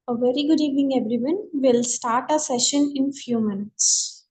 A very good evening, everyone. We'll start our session in few minutes.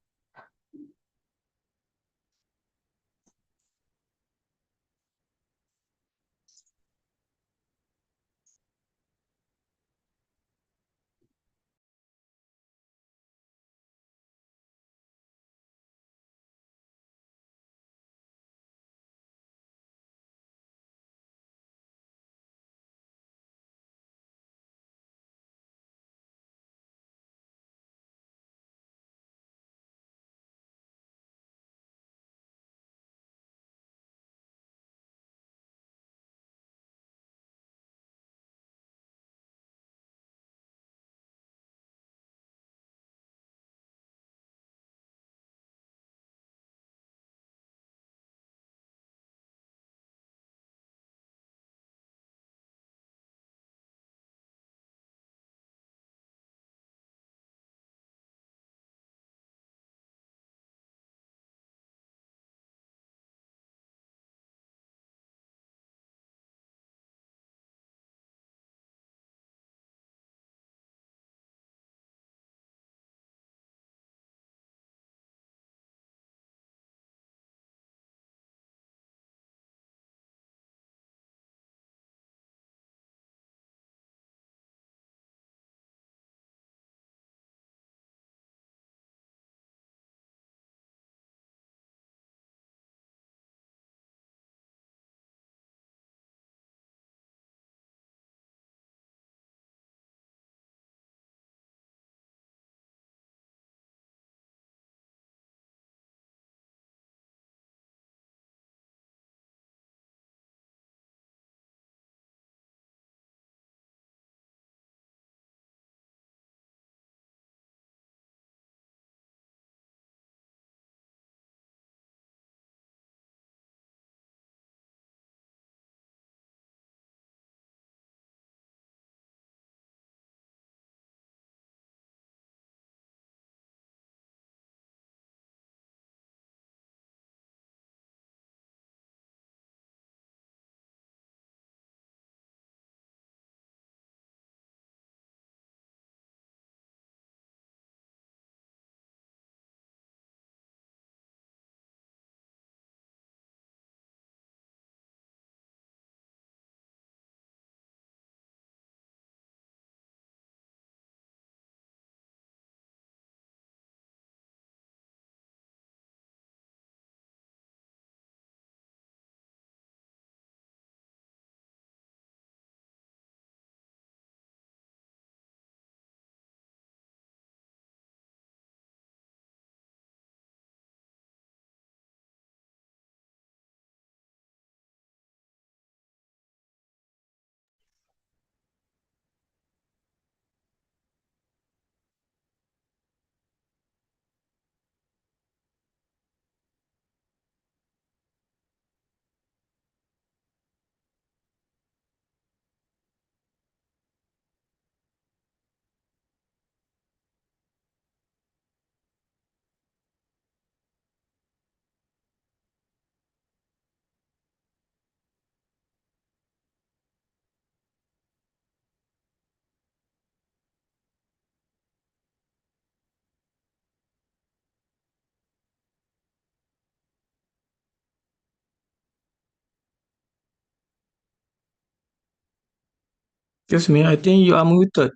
Excuse me, I think you are muted.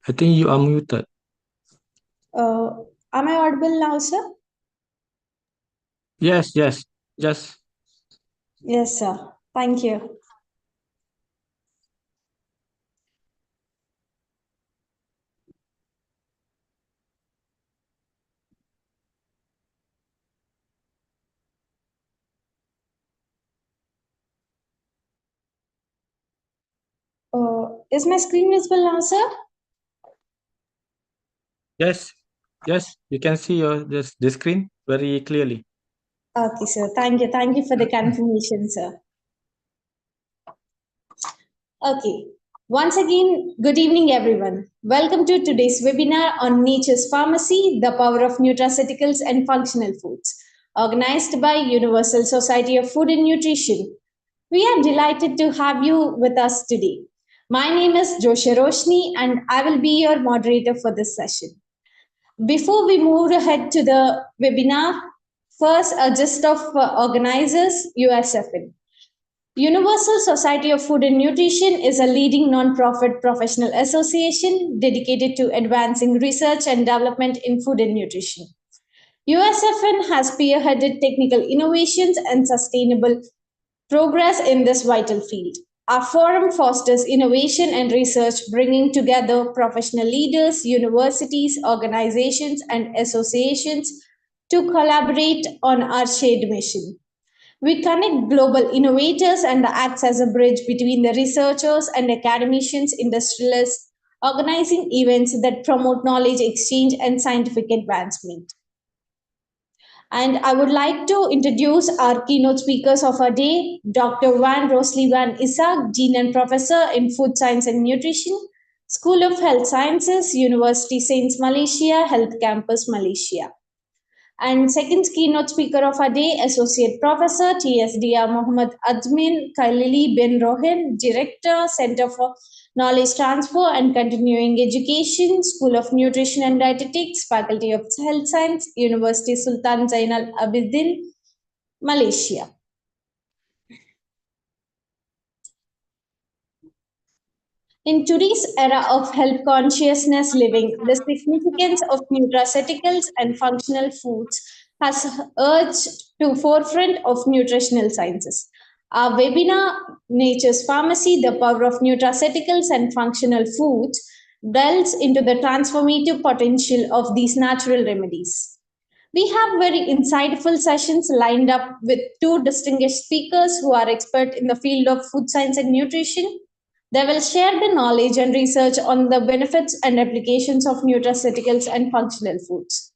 I think you are muted. Am I audible now, sir? Yes, yes. Just Yes, sir. Thank you. Is my screen visible now, sir? yes, yes. You can see the screen very clearly. Okay, sir. Thank you. Thank you for the confirmation, sir. Okay. Once again, good evening, everyone. Welcome to today's webinar on Nature's Pharmacy, the power of nutraceuticals and functional foods, organized by Universal Society of Food and Nutrition. We are delighted to have you with us today. My name is Joshi Roshni, and I will be your moderator for this session. Before we move ahead to the webinar, first a gist of organizers USFN. Universal Society of Food and Nutrition is a leading non-profit professional association dedicated to advancing research and development in food and nutrition. USFN has spearheaded technical innovations and sustainable progress in this vital field. Our forum fosters innovation and research, bringing together professional leaders, universities, organizations, and associations to collaborate on our shared mission. We connect global innovators and acts as a bridge between the researchers and academicians, industrialists, organizing events that promote knowledge exchange and scientific advancement. And I would like to introduce our keynote speakers of our day, Dr. Van Rosley Van Isaac, Dean and Professor in Food Science and Nutrition, School of Health Sciences, University Saints Malaysia, Health Campus Malaysia. And second keynote speaker of our day, Associate Professor TSDR Mohammed Admin Khalili bin Rohin, Director, Center for Knowledge Transfer and Continuing Education, School of Nutrition and Dietetics, Faculty of Health Science, University Sultan Zainal Abidin, Malaysia. In today's era of health consciousness living, the significance of nutraceuticals and functional foods has urged to forefront of nutritional sciences. Our webinar, Nature's Pharmacy, the Power of Nutraceuticals and Functional Foods, delves into the transformative potential of these natural remedies. We have very insightful sessions lined up with two distinguished speakers who are expert in the field of food science and nutrition. They will share the knowledge and research on the benefits and applications of nutraceuticals and functional foods.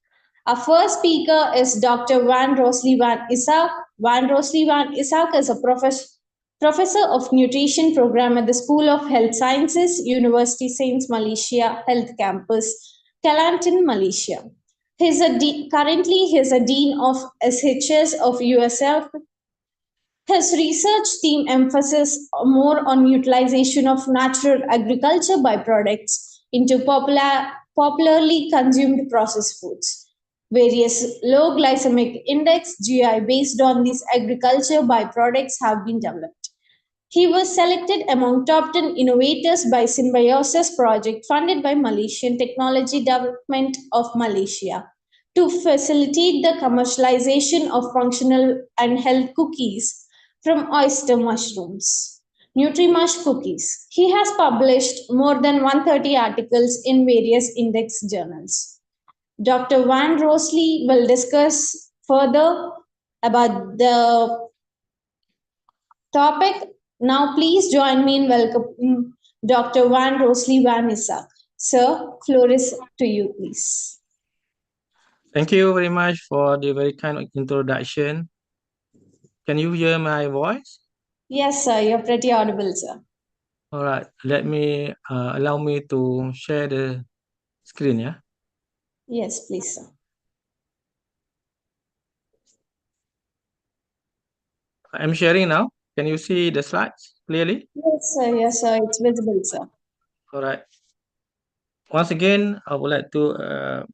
Our first speaker is Dr. Van Rosley Van Isaac. Van Rosley Van Isaac is a professor of nutrition program at the School of Health Sciences, University Saints Malaysia Health Campus, Kelantan, Malaysia. Currently, he is a dean of SHS of USF. His research team emphasizes more on utilization of natural agriculture byproducts into popularly consumed processed foods. Various low glycemic index GI based on these agriculture byproducts have been developed. He was selected among top 10 innovators by Symbiosis project funded by Malaysian Technology Development of Malaysia to facilitate the commercialization of functional and health cookies from oyster mushrooms. NutriMush cookies. He has published more than 130 articles in various index journals. Dr. Van Rosley will discuss further about the topic. Now, please join me in welcoming Dr. Van Rosley Van Isaac. Sir, floor is to you, please. Thank you very much for the very kind introduction. Can you hear my voice? Yes, sir, you're pretty audible, sir. All right, let me allow me to share the screen, yeah? Yes, please, sir. I'm sharing now. Can you see the slides clearly? Yes, sir, it's visible, sir. All right. Once again, I would like to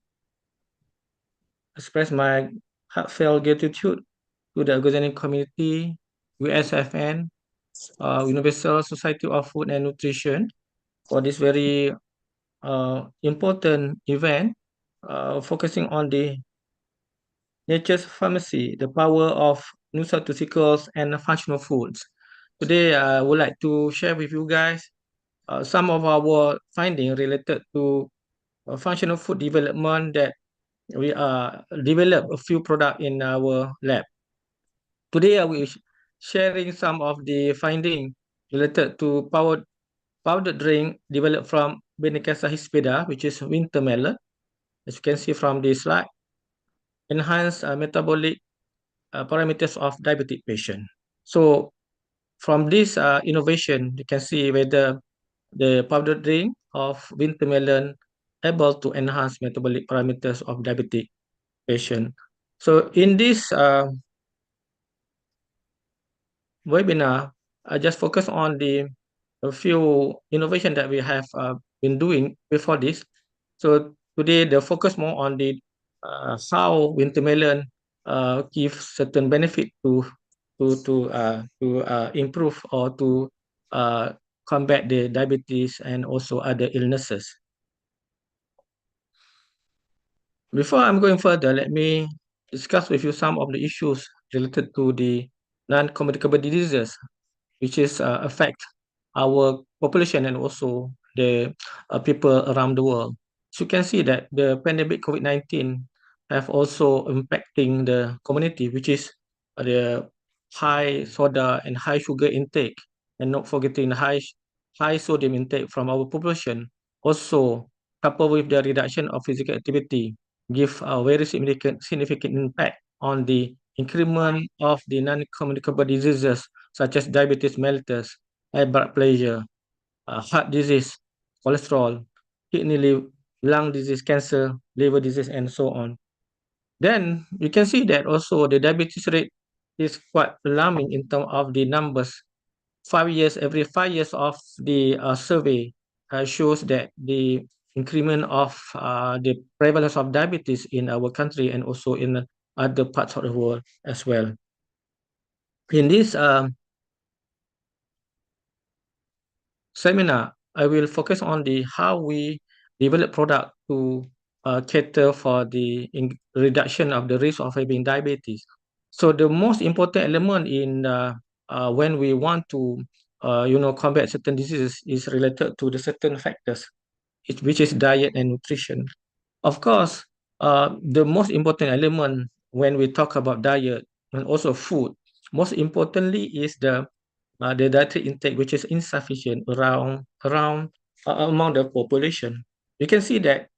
express my heartfelt gratitude to the organizing community, USFN, Universal Society of Food and Nutrition, for this very important event focusing on the nature's pharmacy, the power of nutraceuticals and functional foods. Today, I would like to share with you guys some of our findings related to functional food development that we developed a few products in our lab. Today, I will sharing some of the findings related to powdered drink developed from Benincasa hispida, which is winter melon, as you can see from this slide, enhance metabolic parameters of diabetic patient. So from this innovation, you can see whether the powdered drink of winter melon able to enhance metabolic parameters of diabetic patient. So in this webinar, I just focus on the a few innovation that we have been doing before this. So today the focus more on the how winter melon give certain benefit to improve or to uh, combat the diabetes and also other illnesses. Before I'm going further, let me discuss with you some of the issues related to the non-communicable diseases, which is affect our population and also the people around the world. So you can see that the pandemic COVID-19 have also impacting the community, which is the high soda and high sugar intake, and not forgetting the high sodium intake from our population. Also, coupled with the reduction of physical activity, give a very significant impact on the increment of the non-communicable diseases such as diabetes mellitus, high blood pressure, heart disease, cholesterol, lung disease, cancer, liver disease, and so on. Then you can see that also the diabetes rate is quite alarming in terms of the numbers. Every 5 years of the survey shows that the increment of the prevalence of diabetes in our country and also in other parts of the world as well. In this seminar, I will focus on the how we develop product to cater for the reduction of the risk of having diabetes. So the most important element in when we want to combat certain diseases is related to the certain factors, which is diet and nutrition. Of course, the most important element when we talk about diet and also food, most importantly is the dietary intake, which is insufficient around among the population. You can see that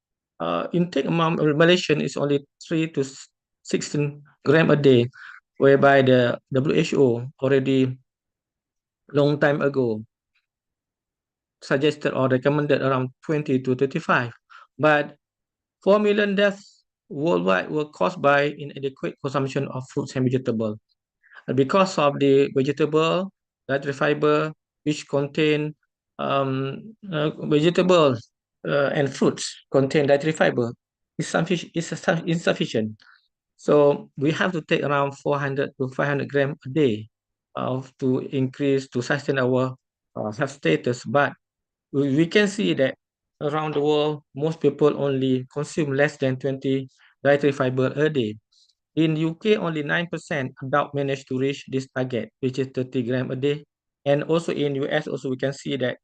intake among Malaysian is only 3 to 16 gram a day, whereby the WHO already long time ago suggested or recommended around 20 to 35. But 4 million deaths worldwide were caused by inadequate consumption of fruits and vegetables. Because of the vegetable, dietary fiber, which contain vegetables and fruits contain dietary fiber, is insufficient. So we have to take around 400 to 500 grams a day to increase, to sustain our health status. But we can see that around the world, most people only consume less than 20 dietary fiber a day. In UK, only 9% adult manage to reach this target, which is 30 gram a day. And also in US, also we can see that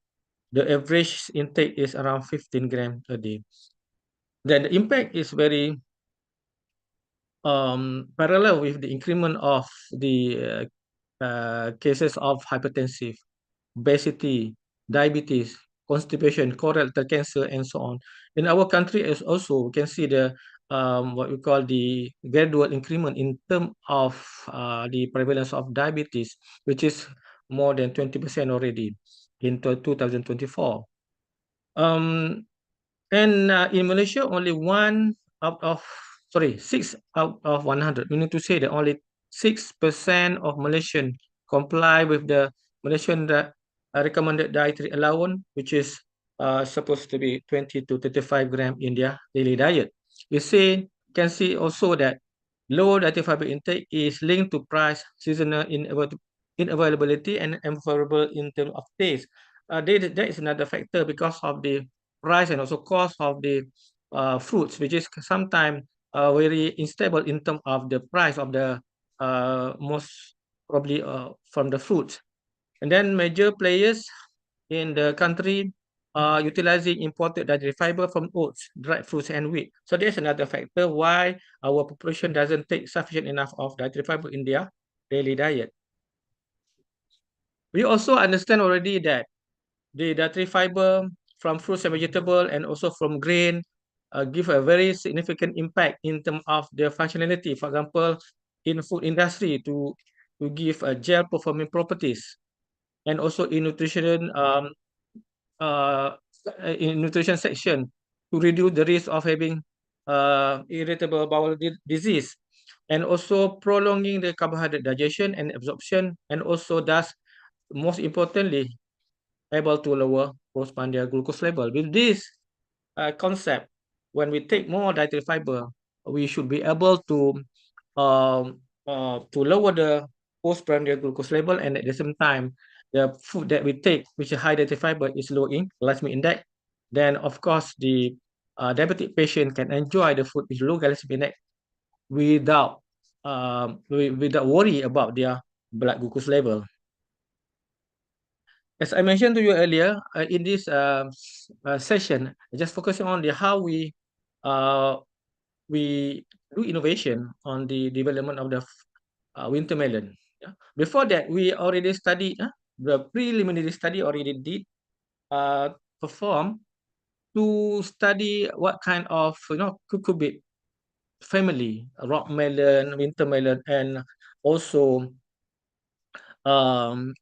the average intake is around 15 gram a day. Then the impact is very parallel with the increment of the cases of hypertensive, obesity, diabetes, constipation, colorectal cancer, and so on. In our country, as also we can see the what we call the gradual increment in terms of the prevalence of diabetes, which is more than 20% already in 2024. Um, and in Malaysia, only one out of, sorry, 6 out of 100. We need to say that only 6% of Malaysian comply with the Malaysian recommended dietary allowance, which is supposed to be 20 to 35 gram in their daily diet. Can see also that low dietary fiber intake is linked to price, seasonal inavailability, and unfavorable in terms of taste. That is another factor because of the price and also cost of the fruits, which is sometimes very unstable in terms of the price of the most probably from the fruits. And then major players in the country are utilizing imported dietary fiber from oats, dried fruits, and wheat. So there's another factor why our population doesn't take sufficient enough of dietary fiber in their daily diet. We also understand already that the dietary fiber from fruits and vegetable and also from grain give a very significant impact in terms of their functionality. For example, in food industry to give gel performing properties, and also uh, in nutrition section to reduce the risk of having irritable bowel disease, and also prolonging the carbohydrate digestion and absorption, and also thus most importantly able to lower postprandial glucose level. With this concept, when we take more dietary fiber, we should be able to lower the postprandial glucose level, and at the same time, the food that we take, which is high dietary fiber, is low in glycemic index. Then, of course, the diabetic patient can enjoy the food with low glycemic index without without worry about their blood glucose level. As I mentioned to you earlier, in this session, just focusing on the how uh, we do innovation on the development of the winter melon. Yeah. Before that, we already studied the preliminary study already did perform to study what kind of cucurbit family, rock melon, winter melon, and also um,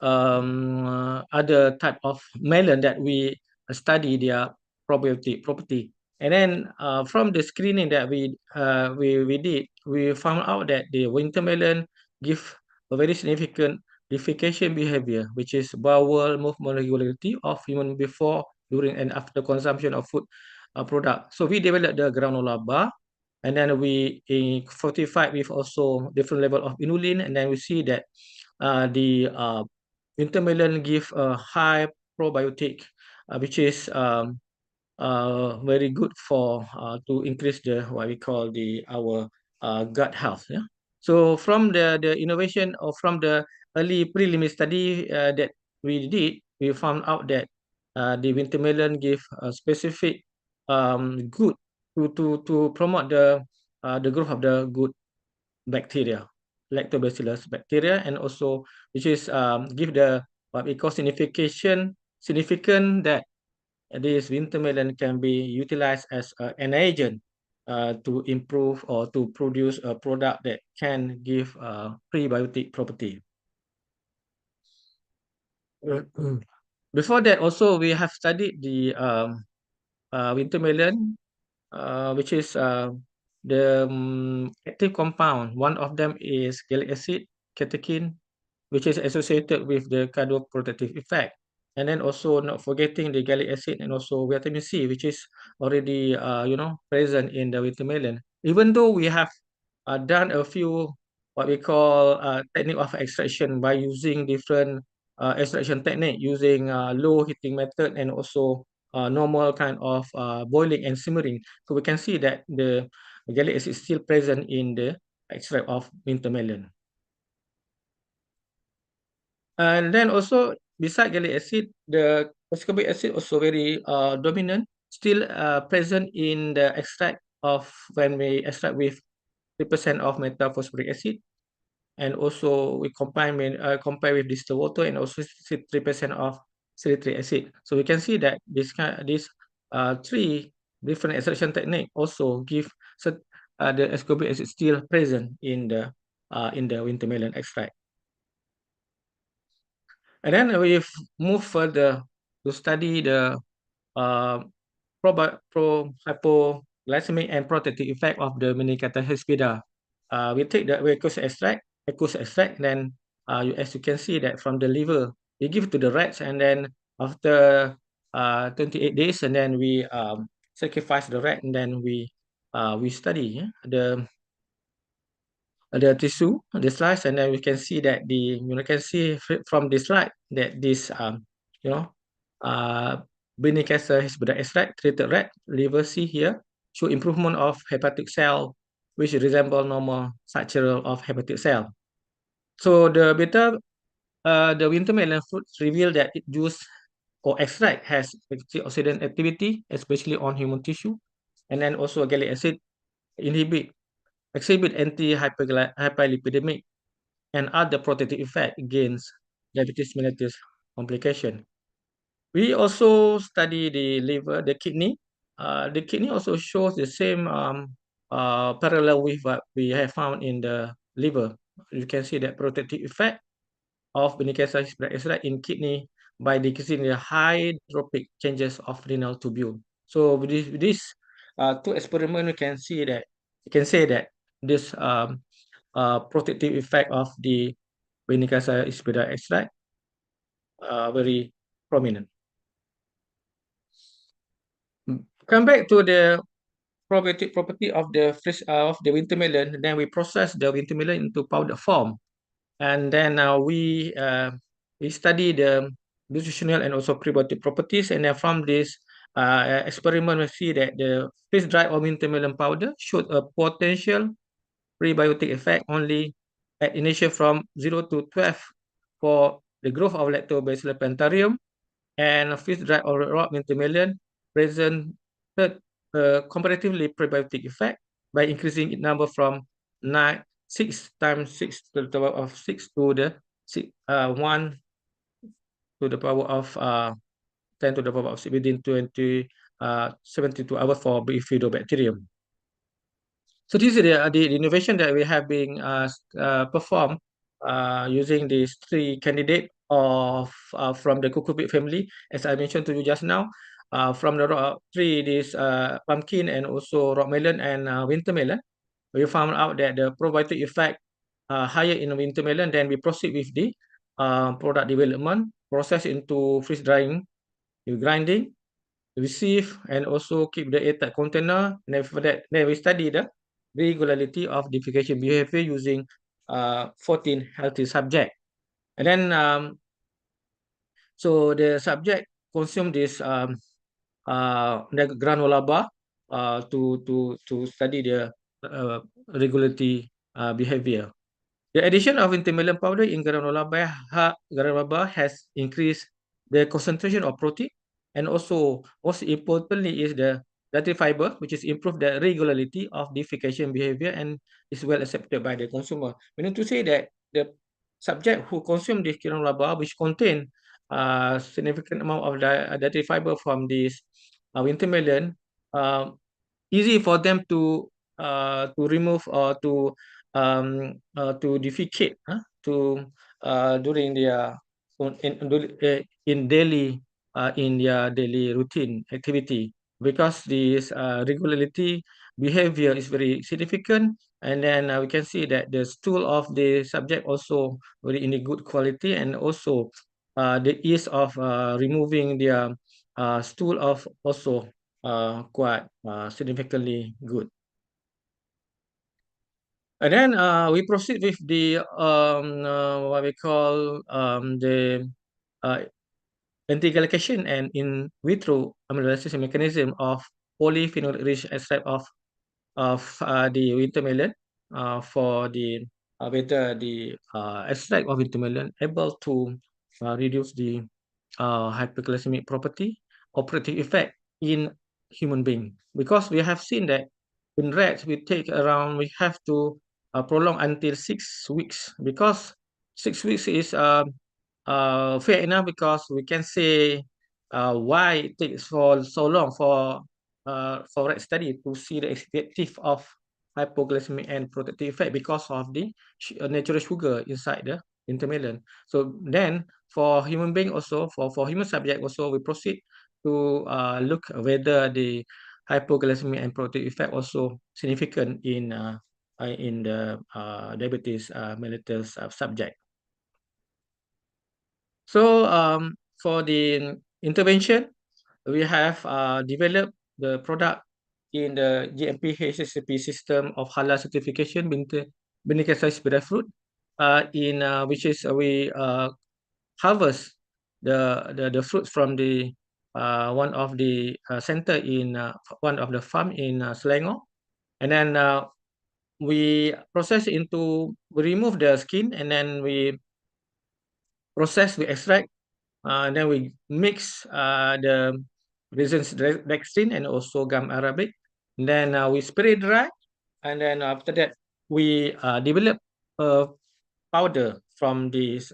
other type of melon that we study their probiotic property. And then from the screening that we did, we found out that the winter melon give a very significant defecation behavior, which is bowel movement regularity of human before, during, and after consumption of food product. So we developed the granola bar, and then we fortified with also different level of inulin, and then we see that the wintermelon give a high probiotic, which is very good for to increase the what we call the our gut health. Yeah. So from the innovation, or from the early preliminary study that we did, we found out that the wintermelon give a specific good to promote the growth of the good bacteria, lactobacillus bacteria, and also which is give the what we call significant that this winter melon can be utilized as an agent to improve or to produce a product that can give prebiotic property. Before that, also we have studied the winter melon, which is the active compound. One of them is gallic acid, catechin, which is associated with the cardioprotective effect. And then also not forgetting the gallic acid and also vitamin C, which is already present in the watermelon. Even though we have done a few what we call technique of extraction by using different extraction technique, using low heating method and also normal kind of boiling and simmering. So we can see that the gallic acid is still present in the extract of winter melon. And then also beside gallic acid, the ascorbic acid also very dominant, still present in the extract of when we extract with 3% of metaphosphoric acid, and also we compare with distilled water and also 3% of citric acid. So we can see that this three different extraction technique also give the ascorbic acid still present in the wintermelon extract. And then we move further to study the uh, hypoglycemic and protective effect of the Minicata hispida. We take the aqueous extract, then as you can see that from the liver, we give to the rats, and then after 28 days, and then we sacrifice the rat, and then we study the tissue, the slice, and then we can see that can see from the slide that this you know uh Benincasa hispida extract treated rat liver, see here, show improvement of hepatic cell which resemble normal structure of hepatic cell. So the wintermelon fruit reveal that it juice or extract has antioxidant activity, especially on human tissue, and then also gallic acid exhibit anti-hyperlipidemic and other protective effect against diabetes mellitus complication. We also study the liver, the kidney. The kidney also shows the same parallel with what we have found in the liver. You can see that protective effect of Benincasa extract in kidney by decreasing the hydropic changes of renal tubule. So with this two experiment, we can say that this protective effect of the Benincasa extract very prominent. Come back to the probiotic property of the winter melon. Then we process the winter melon into powder form, and then we study the nutritional and also prebiotic properties. And then from this experiment, we see that the freeze dried or winter melon powder showed a potential prebiotic effect only at initial from 0 to 12 for the growth of Lactobacillus plantarum, and freeze-dried or raw winter melon presented a comparatively prebiotic effect by increasing its number from 6 times 6 to the power of 6 to the 1 to the power of 10 to the power of 6 within 72 hours for bifidobacterium. So this is the innovation that we have been performed using these three candidate of from the cucurbit family, as I mentioned to you just now. From the tree, this pumpkin and also rock melon and winter melon, we found out that the probiotic effect higher in winter melon. Then we proceed with the product development, process into freeze drying, grinding, receive, and also keep the airtight container. And then for that, then we study the regularity of defecation behavior using 14 healthy subject. And then so the subject consume this the granola bar to study the regularity behavior. The addition of intermelon powder in granola bar has increased the concentration of protein, and also most importantly is the dietary fiber, which is improved the regularity of defecation behavior and is well accepted by the consumer. We need to say that the subject who consume this granola bar, which contain significant amount of dietary fiber from this winter melon, uh, easy for them to remove or to defecate during their in daily in their daily routine activity, because this regularity behavior is very significant. And then we can see that the stool of the subject also very in a good quality, and also the ease of removing their stool of also quite significantly good. And then we proceed with the what we call the uh, anti-glycation and in vitro amylolysis mechanism of polyphenol-rich extract of the winter melon for the whether the extract of winter melon able to reduce the hyperglycemic property operative effect in human being, because we have seen that in rats we have to prolong until 6 weeks, because 6 weeks is fair enough, because we can say why it takes for so long for rat study to see the effective of hypoglycemic and protective effect because of the natural sugar inside the intermelon. So then for human being also, for human subject also, we proceed to look whether the hypoglycemic and protective effect also significant in the diabetes mellitus subject. So for the intervention, we have developed the product in the GMP HACCP system of halal certification Bhinneka Saiz breadfruit, in which is we harvest the fruits from the one of the center in one of the farm in Selangor, and then we process we remove the skin, and then we process, we extract, and then we mix the raisins dextrin and also gum arabic. And then we spray dry, and then after that we develop a powder from this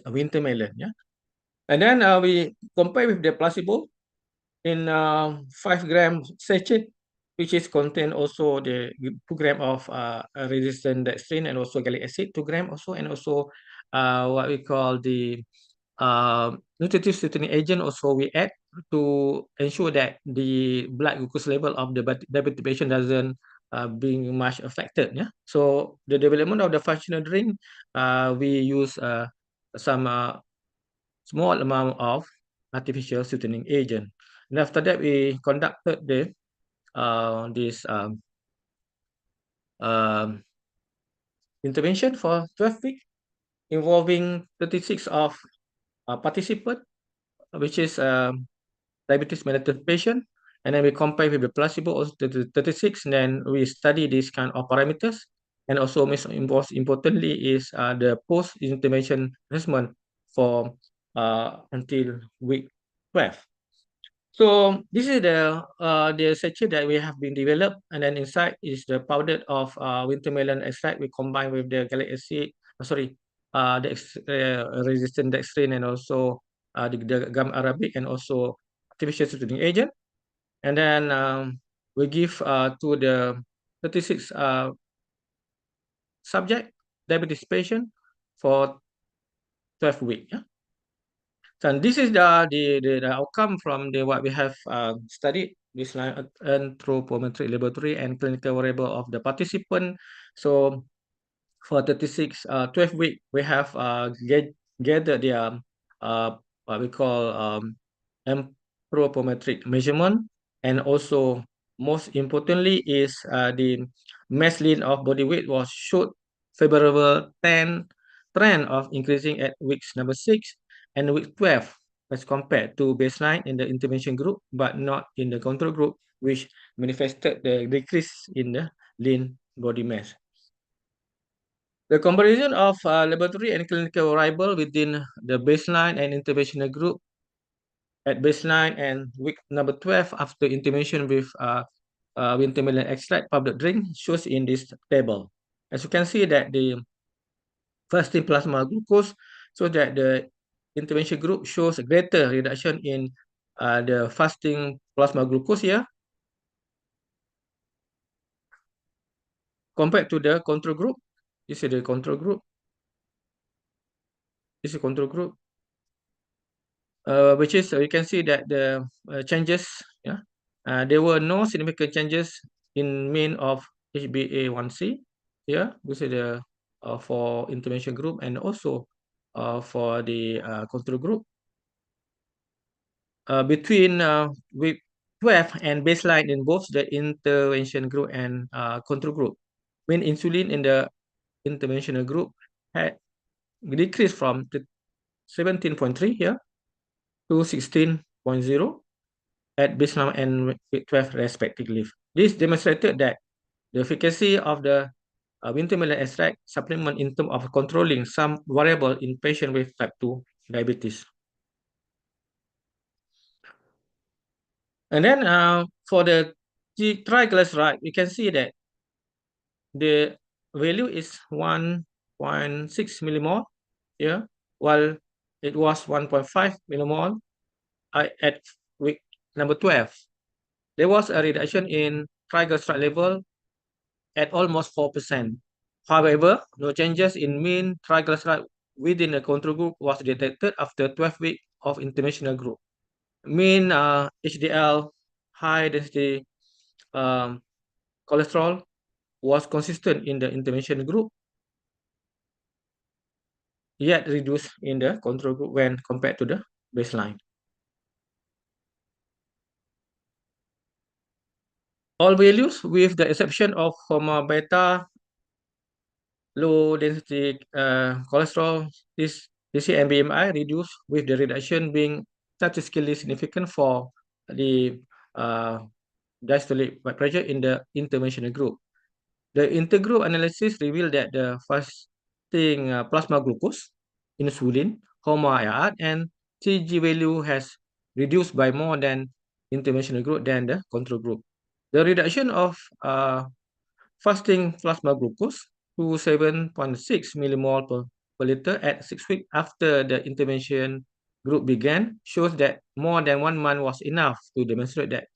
winter melon. Yeah, and then we compare with the placebo in 5 gram sachet, which is contain also the 2 gram of resistant dextrin and also gallic acid, 2 gram also, and also what we call the nutritive sweetening agent also we add to ensure that the blood glucose level of the diabetic patient doesn't being much affected. Yeah. So the development of the functional drink, we use some small amount of artificial sweetening agent. And after that, we conducted this um, intervention for 12 weeks, involving 36 of participants, which is diabetes mellitus patient. And then we compare with the placebo of the 36, and then we study this kind of parameters. And also most importantly is the post-intervention assessment for until week 12. So this is the sachet that we have been developed, and then inside is the powder of winter melon extract. We combine with the gallic acid, resistant dextrin, and also the gum arabic, and also artificial sweetening agent. And then we give to the 36 subject diabetes patient for 12 weeks. Yeah? So this is the outcome from the what we have studied this line anthropometric laboratory and clinical variable of the participant. So for 36 12 week we have gathered the what we call anthropometric measurement, and also most importantly is the mass lean of body weight was showed favorable trend of increasing at weeks number 6 and week 12 as compared to baseline in the intervention group, but not in the control group, which manifested the decrease in the lean body mass. The comparison of laboratory and clinical variable within the baseline and interventional group at baseline and week number 12 after intervention with wintermelon extract powdered drink shows in this table. As you can see that the fasting plasma glucose so that the intervention group shows a greater reduction in the fasting plasma glucose here compared to the control group. This is the control group. This is control group. Which is you can see that the changes, yeah, there were no significant changes in mean of HbA1c here. This is the for intervention group, and also for the control group. Between week 12 and baseline in both the intervention group and control group, mean insulin in the interventional group had decreased from 17.3 here to 16.0 at baseline and week 12 respectively. This demonstrated that the efficacy of the wintermelon extract supplement in terms of controlling some variable in patient with type 2 diabetes. And then for the triglyceride, we can see that the value is 1.6 millimole here, while it was 1.5 millimole at week number 12. There was a reduction in triglyceride level at almost 4%. However, no changes in mean triglyceride within the control group was detected after 12 weeks of interventional group. Mean HDL, high density cholesterol, was consistent in the intervention group, yet reduced in the control group when compared to the baseline. All values, with the exception of HOMA beta, low density cholesterol, this and BMI reduced, with the reduction being statistically significant for the diastolic blood pressure in the interventional group. The intergroup analysis revealed that the fasting plasma glucose, insulin, HOMA-IR, and TG value has reduced by more than interventional group than the control group. The reduction of fasting plasma glucose to 7.6 millimole per liter at 6 weeks after the intervention group began shows that more than 1 month was enough to demonstrate that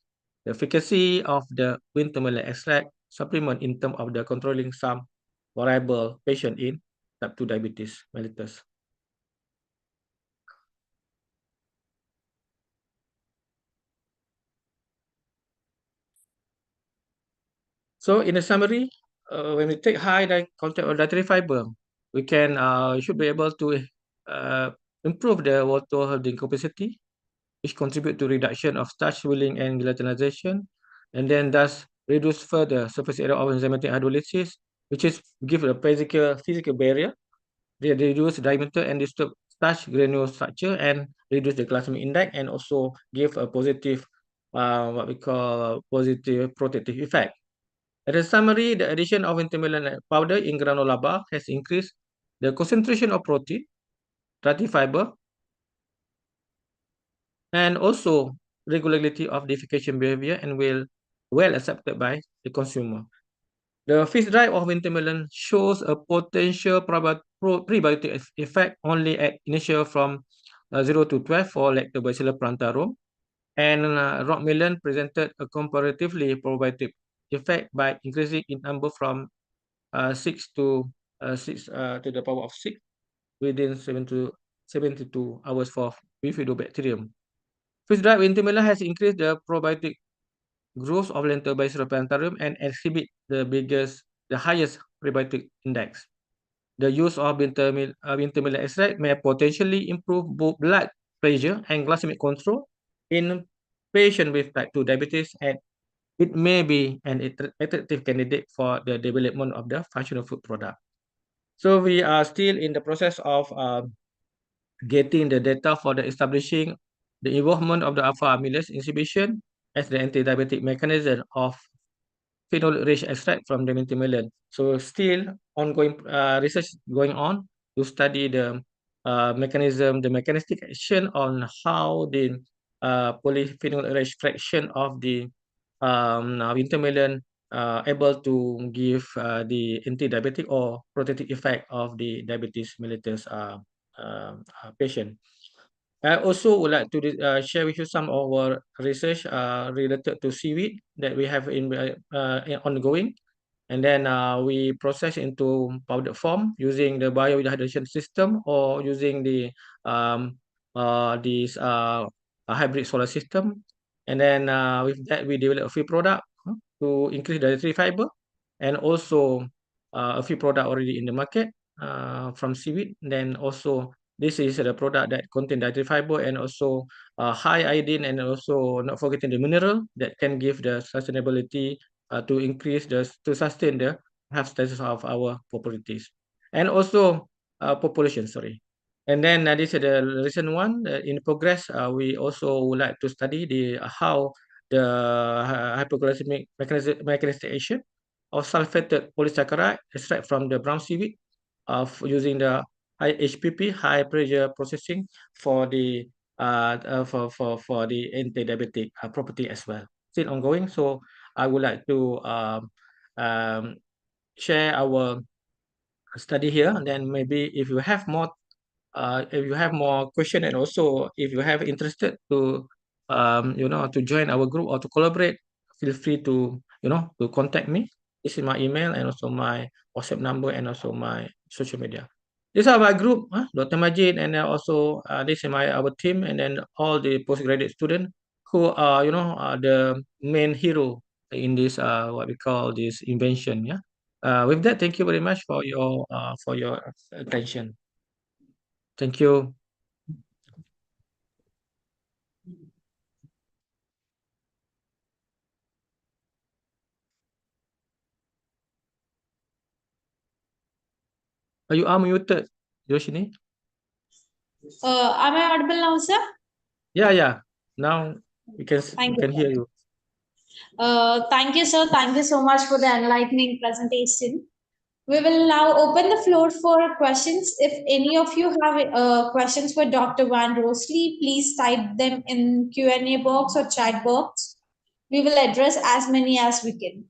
the efficacy of the wintermelon extract supplement in terms of the controlling some variable patient in type 2 diabetes mellitus. So in a summary, when we take high content of dietary fiber, we should be able to improve the water holding capacity, which contribute to reduction of starch swelling and gelatinization, and then thus reduce further surface area of enzymatic hydrolysis, which is give a physical barrier. They reduce diameter and disturb starch granule structure and reduce the glycemic index and also give a positive, what we call positive protective effect. As a summary, the addition of intermelon powder in granola bar has increased the concentration of protein, fatty fiber, and also regularity of defecation behavior and will well accepted by the consumer. The freeze drive of wintermelon shows a potential prebiotic effect only at initial from 0 to 12 for Lactobacillus plantarum, and rock melon presented a comparatively probiotic effect by increasing in number from 6 to 6 to the power of 6 within 7 to 72 hours for bifidobacterium. Freeze dried wintermelon has increased the probiotic growth of Lactobacillus plantarum and exhibit the highest prebiotic index. The use of wintermelon extract may potentially improve both blood pressure and glycemic control in patients with type 2 diabetes, and it may be an attractive candidate for the development of the functional food product. So we are still in the process of getting the data for the establishing the involvement of the alpha amylase inhibition as the anti-diabetic mechanism of phenol-rich extract from the minty melon. So still ongoing research going on to study the mechanism, the mechanistic action on how the polyphenol-rich fraction of the winter melon able to give the anti-diabetic or protective effect of the diabetes mellitus patient. I also would like to share with you some of our research related to seaweed that we have ongoing. And then we process into powder form using the biodehydration system or using the this hybrid solar system. And then with that, we develop a free product to increase dietary fiber, and also a few product already in the market from seaweed. Then also this is the product that contain dietary fiber and also high iodine, and also not forgetting the mineral that can give the sustainability to increase to sustain the health status of our populations and also population. Sorry. And then this is the recent one in progress. We also would like to study the how the hypoglycemic mechanistic action of sulfated polysaccharide extract from the brown seaweed of using the high HPP, high pressure processing for the for the anti-diabetic property as well. Still ongoing, so I would like to um, share our study here, and then maybe if you have more question, and also if you have interested to to join our group or to collaborate, feel free to to contact me. This is my email and also my WhatsApp number and also my social media. These are my group, Dr. Majid, and then also this is our team, and then all the postgraduate students who are are the main hero in this what we call this invention. Yeah. With that, thank you very much for your attention. Thank you. You are muted, Yoshini. Am I audible now, sir? Yeah, yeah. Now we Thank you, can hear sir. you. Thank you, sir. Thank you so much for the enlightening presentation. We will now open the floor for questions. If any of you have questions for Dr. Van Rosley, please type them in Q&A box or chat box. We will address as many as we can.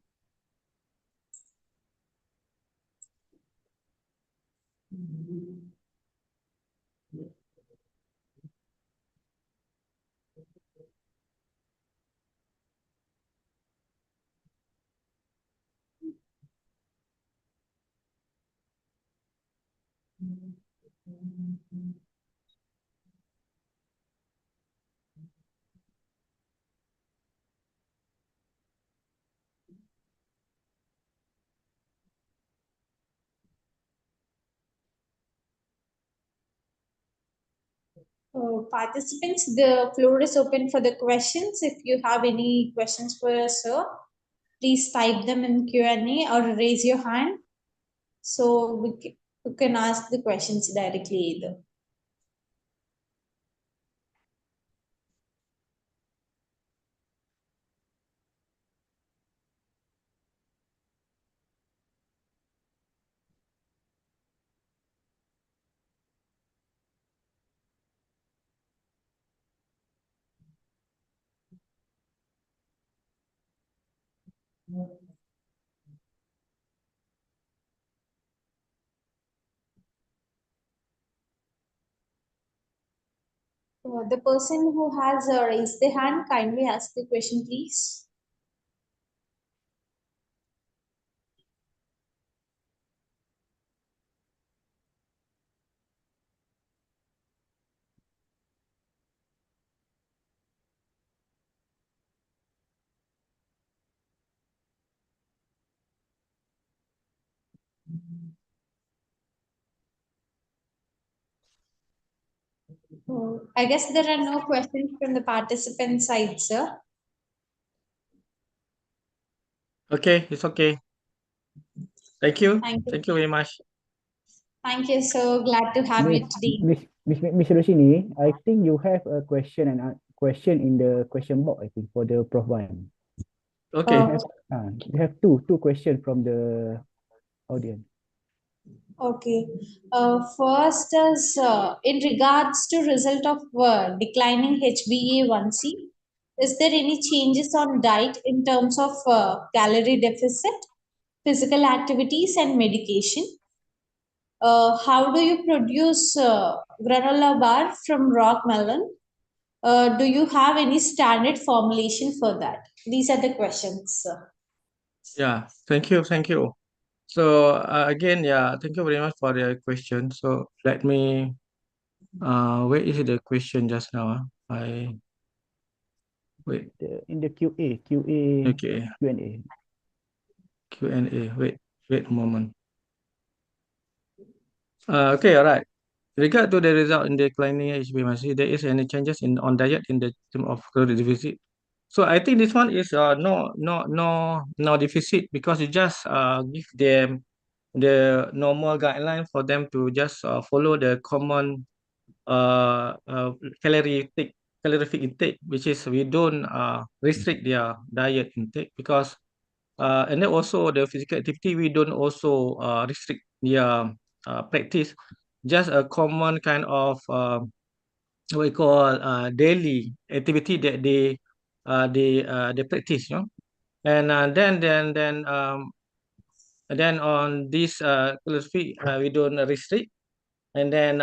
Participants, the floor is open for the questions. If you have any questions for us, sir, please type them in Q&A or raise your hand so you can ask the questions directly either. The person who has raised the hand, kindly ask the question, please. I guess there are no questions from the participant side, sir. Okay, it's okay. Thank you. Thank you. Thank you very much. Thank you. So glad to have Miss you today. Miss Roshini, I think you have a question and a question in the question box, I think, for the Prof. One. You Okay. Uh, have you have two questions from the audience. okay. First is in regards to result of declining HbA1c, is there any changes on diet in terms of calorie deficit, physical activities, and medication? How do you produce granola bar from rock melon? Do you have any standard formulation for that? These are the questions. Yeah. Thank you. Thank you. So again, yeah, thank you very much for the question. So let me where is the question just now? I wait. In the QA Okay. Q&A. Q&A. Wait a moment. Okay, all right. Regard to the result in declining HbA1c, there is any changes in on diet in the term of calorie deficit. So I think this one is no deficit because you just give them the normal guideline for them to just follow the common uh, uh, calorific calorific intake, which is we don't restrict their diet intake because and then also the physical activity we don't also restrict their practice, just a common kind of what we call daily activity that they practice, you know. And then on this philosophy we don't restrict, and then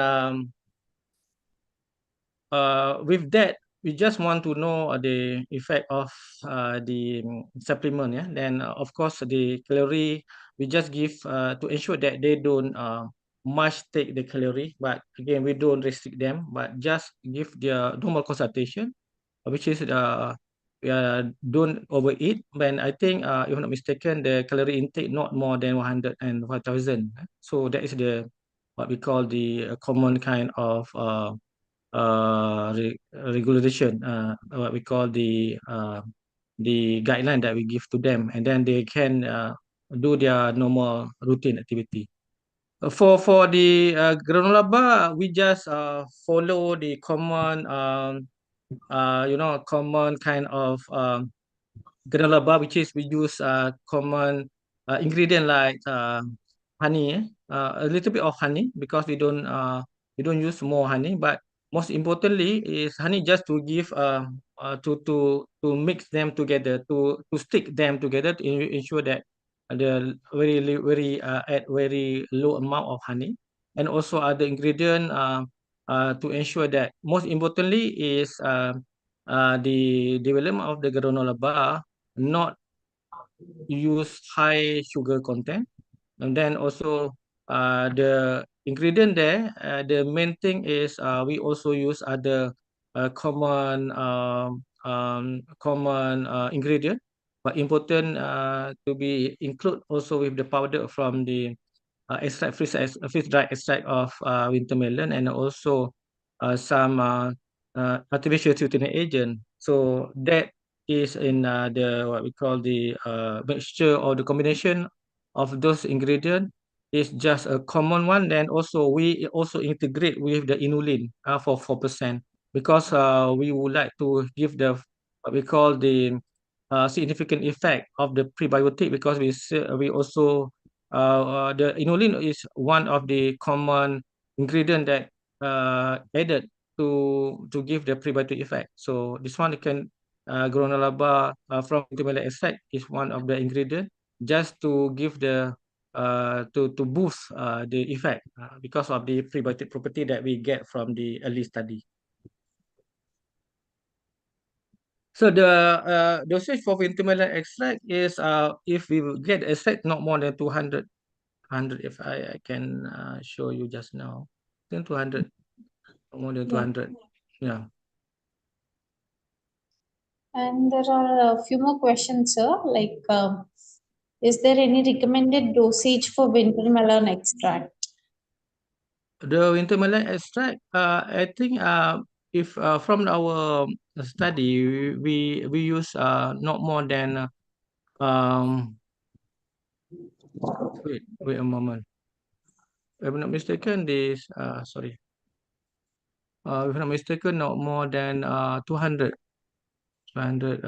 with that we just want to know the effect of the supplement, yeah. Then of course the calorie we just give to ensure that they don't much take the calorie, but again we don't restrict them but just give their normal consultation, which is don't overeat. When I think if I'm not mistaken the calorie intake not more than 100 and 1000. So that is the what we call the common kind of regulation, what we call the guideline that we give to them, and then they can do their normal routine activity. For the granola bar, we just follow the common common kind of granola bar, which is we use common ingredient like honey, a little bit of honey because we don't use more honey, but most importantly is honey just to give to mix them together, to stick them together to ensure that the very add very low amount of honey, and also other ingredient to ensure that most importantly is the development of the granola bar not use high sugar content. And then also the ingredient there, the main thing is we also use other common ingredient, but important to be include also with the powder from the extract freeze dried extract of winter melon, and also some artificial sweetening agent. So that is in the what we call the mixture or the combination of those ingredients is just a common one. Then also we also integrate with the inulin for 4% because we would like to give the what we call the significant effect of the prebiotic because we also the inulin is one of the common ingredient that added to give the prebiotic effect. So this one can granola bar from intermediate extract is one of the ingredient just to give the to boost the effect because of the prebiotic property that we get from the early study. So the dosage for intermediate extract is if we will get extract not more than 200 if I can show you just now. Then 200 more than Yeah. 200. Yeah. And there are a few more questions, sir. Like, is there any recommended dosage for winter melon extract? The winter melon extract, I think if from our study we use not more than wait a moment. If I'm not mistaken, this sorry. If I'm not mistaken, not more than 200 200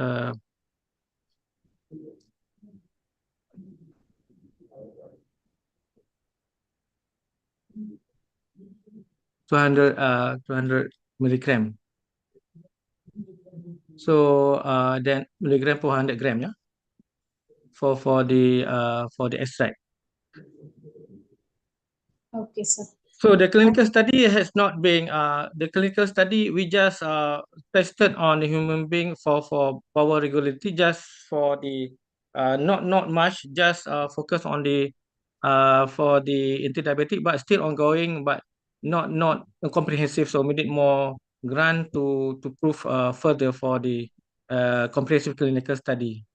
200 200 milligram. So then milligram per 100 gram, yeah, for the extract. Okay, sir. So the clinical study has not been the clinical study we just tested on the human being for power regularity just for the not much just focus on the for the anti-diabetic but still ongoing but not comprehensive, so we need more grant to prove further for the comprehensive clinical study.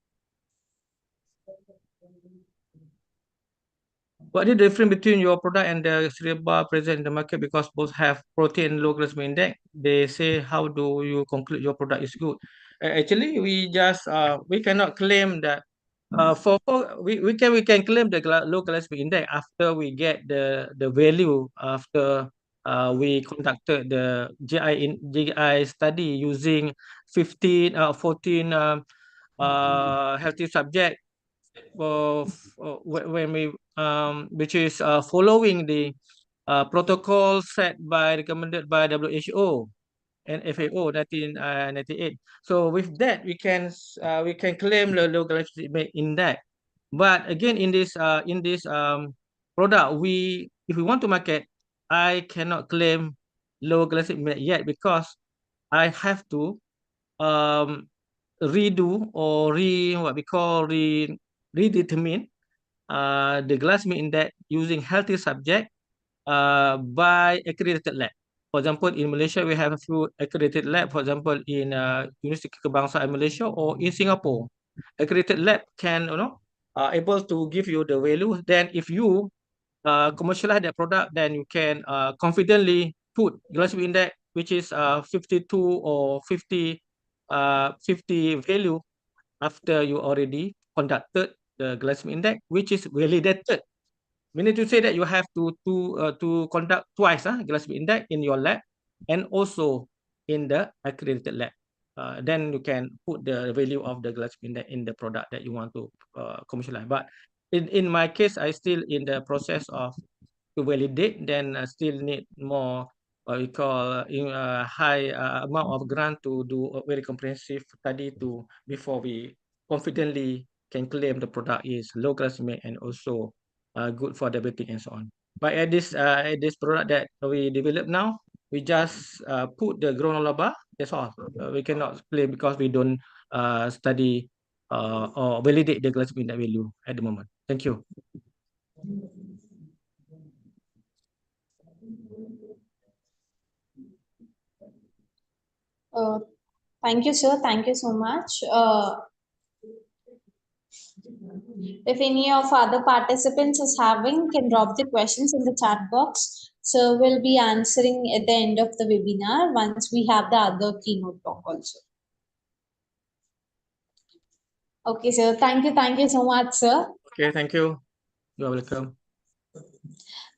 What is the difference between your product and the cereal bar present in the market because both have protein low glycemic index? They say, how do you conclude your product is good? Actually, we just we cannot claim that we can claim the low glycemic index after we get the value after we conducted the GI study using 14 healthy subject of when we which is following the protocol set by recommended by WHO and FAO 1998. So with that we can claim the low glycemic index. But again in this product we if we want to market, I cannot claim low glycemic index yet because I have to um redo or what we call redetermine the glycemic index using healthy subject by accredited lab. For example, in Malaysia, we have a few accredited lab. For example, in University Kebangsaan Malaysia or in Singapore, accredited lab can able to give you the value. Then, if you commercialize that product, then you can confidently put glycemic index which is 52 or 50 value after you already conducted the glycemic index, which is validated. Meaning to say that you have to conduct twice glycemic index in your lab and also in the accredited lab. Then you can put the value of the glycemic index in the product that you want to commercialize. But in my case, I still in the process of to validate, then still need more what we call in high amount of grant to do a very comprehensive study to before we confidently can claim the product is low glycemic and also good for diabetic and so on. But at this product that we develop now, we just put the granola bar. That's all. We cannot claim because we don't study or validate the glycemic index value at the moment. Thank you. Uh, Thank you, sir. Thank you so much. If any of other participants is having, can drop the questions in the chat box So we'll be answering at the end of the webinar once we have the other keynote talk also. Okay, sir. Thank you so much, sir. Okay, thank you. You are welcome.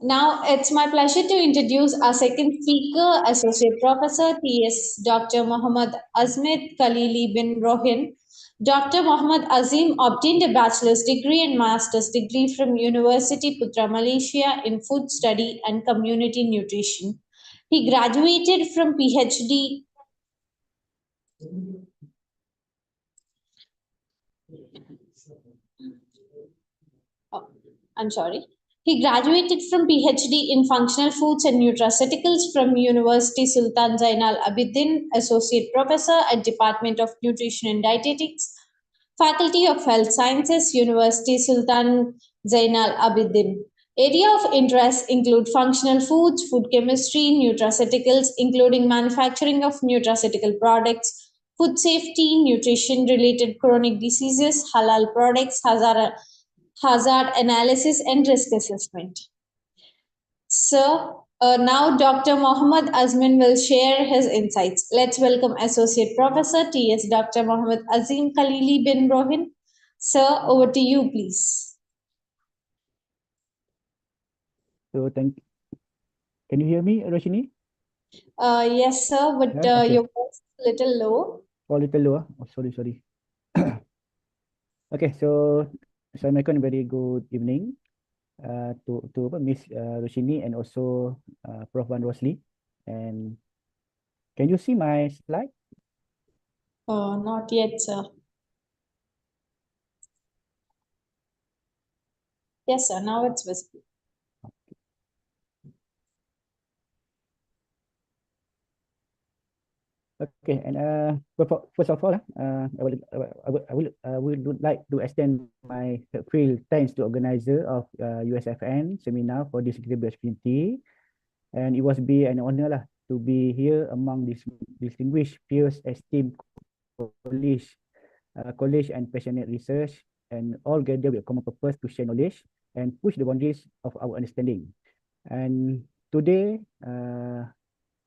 Now it's my pleasure to introduce our second speaker, Associate Professor T.S. Dr. Muhammad Azmit Khalili bin Rohin. Dr. Muhammad Azim obtained a bachelor's degree and master's degree from University Putra Malaysia in food study and community nutrition. He graduated from PhD. Oh, I'm sorry. He graduated from PhD in Functional Foods and Nutraceuticals from University Sultan Zainal Abidin, Associate Professor at Department of Nutrition and Dietetics, Faculty of Health Sciences, University Sultan Zainal Abidin. Area of interest include functional foods, food chemistry, nutraceuticals, including manufacturing of nutraceutical products, food safety, nutrition related chronic diseases, halal products, hazard analysis, and risk assessment. So, now Dr. Mohammad Azmin will share his insights. Let's welcome Associate Professor T.S. Dr. Mohammad Azim Khalili bin Rohin. Sir, over to you, please. So can you hear me, Roshini? Yes, sir, but Yeah, okay. your voice is a little low. Oh, little low. Oh, sorry. Okay, so Assalamualaikum, very good evening to Miss Roshini and also Prof. Wan Rosli. And can you see my slide? Not yet, sir. Yes, sir, now it's visible. Okay, and first of all, I would like to extend my heartfelt thanks to organizer of USFN seminar for this incredible opportunity, and it was be an honor lah to be here among these distinguished peers, esteemed college and passionate research, and all gather with a common purpose to share knowledge and push the boundaries of our understanding. And today,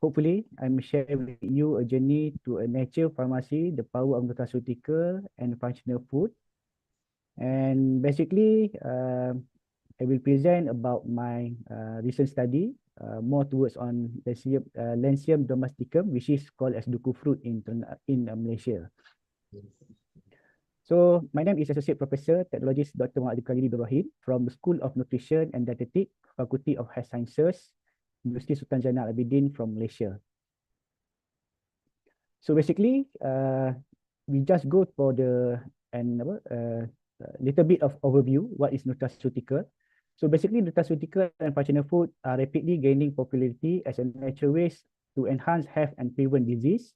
hopefully, I'm sharing with you a journey to a nature pharmacy, the power of nutraceutical and functional food. And basically, I will present about my recent study, more towards on Lentium domesticum, which is called as duku fruit in Malaysia. So my name is Associate Professor Technologist Dr. Muhammad Khalili Ibrahim from the School of Nutrition and Dietetics, Faculty of Health Sciences, University Sultan Zainal Abidin from Malaysia. So basically, we just go for the little bit of overview. What is nutraceutical? So basically, nutraceutical and functional food are rapidly gaining popularity as a natural ways to enhance health and prevent disease.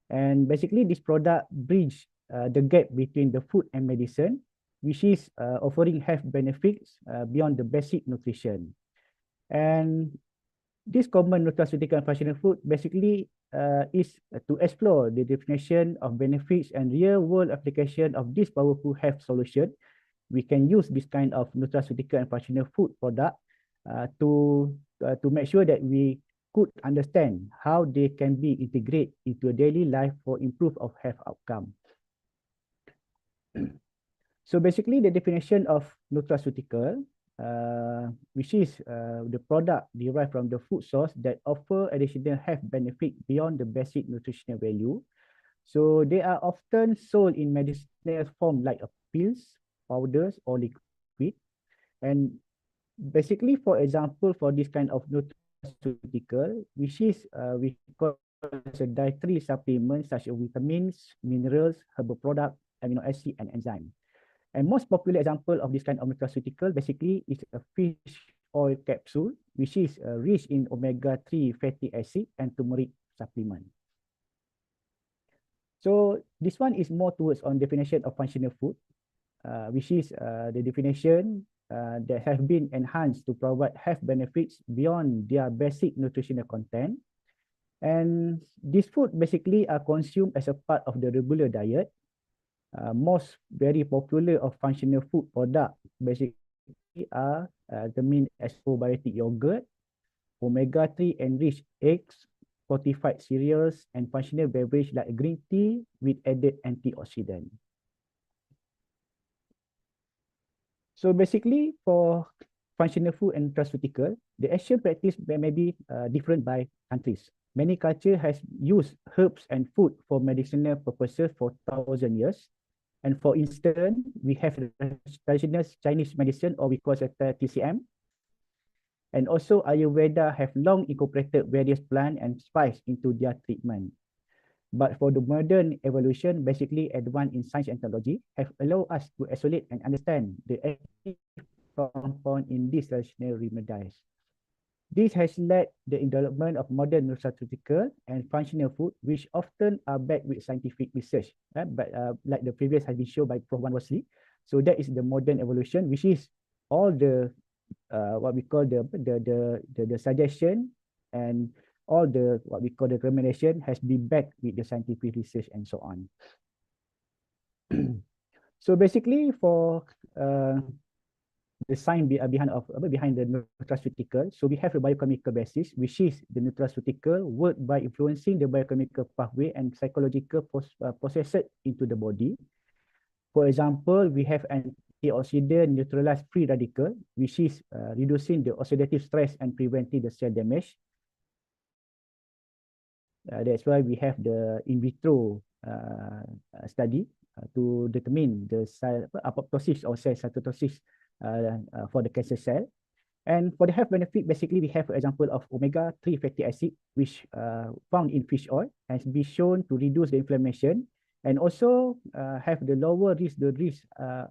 And basically, this product bridge the gap between the food and medicine, which is offering health benefits beyond the basic nutrition. And this common nutraceutical and functional food basically is to explore the definition of benefits and real-world application of this powerful health solution. We can use this kind of nutraceutical and functional food product to make sure that we could understand how they can be integrated into a daily life for improve of health outcome. So basically, the definition of nutraceutical, which is the product derived from the food source that offer additional health benefit beyond the basic nutritional value. So they are often sold in medicinal form like pills, powders, or liquid. And basically, for example, for this kind of nutraceutical, which is we call as a dietary supplement such as vitamins, minerals, herbal product, amino acid, and enzyme. And most popular example of this kind of nutraceutical basically is a fish oil capsule, which is rich in omega-3 fatty acid and turmeric supplement. So this one is more towards on definition of functional food, which is the definition that have been enhanced to provide health benefits beyond their basic nutritional content. And this food basically are consumed as a part of the regular diet. Most very popular of functional food product basically are the main as probiotic yogurt, omega-3 enriched eggs, fortified cereals, and functional beverage like green tea with added antioxidant. So basically, for functional food and nutraceutical, the actual practice may be different by countries. Many cultures has used herbs and food for medicinal purposes for 1,000 years. And for instance, we have the traditional Chinese medicine, or we call it TCM. And also Ayurveda have long incorporated various plants and spice into their treatment. But for the modern evolution, basically advanced in science and technology, have allowed us to isolate and understand the active compound in these traditional remedies. This has led the development of modern nutraceutical and functional food, which often are backed with scientific research. But like the previous has been shown by Prof. Wan Wasli. So that is the modern evolution, which is all the what we call the suggestion and all the what we call the recommendation has been backed with the scientific research and so on. So basically for the science behind the nutraceutical, so we have a biochemical basis, which is the nutraceutical work by influencing the biochemical pathway and psychological processes into the body. For example, we have antioxidant neutralized free radical, which is reducing the oxidative stress and preventing the cell damage. That's why we have the in vitro study to determine the cell apoptosis or cell cytotosis for the cancer cell. And for the health benefit, basically we have an example of omega-3 fatty acid, which found in fish oil, has been shown to reduce the inflammation and also have the lower risk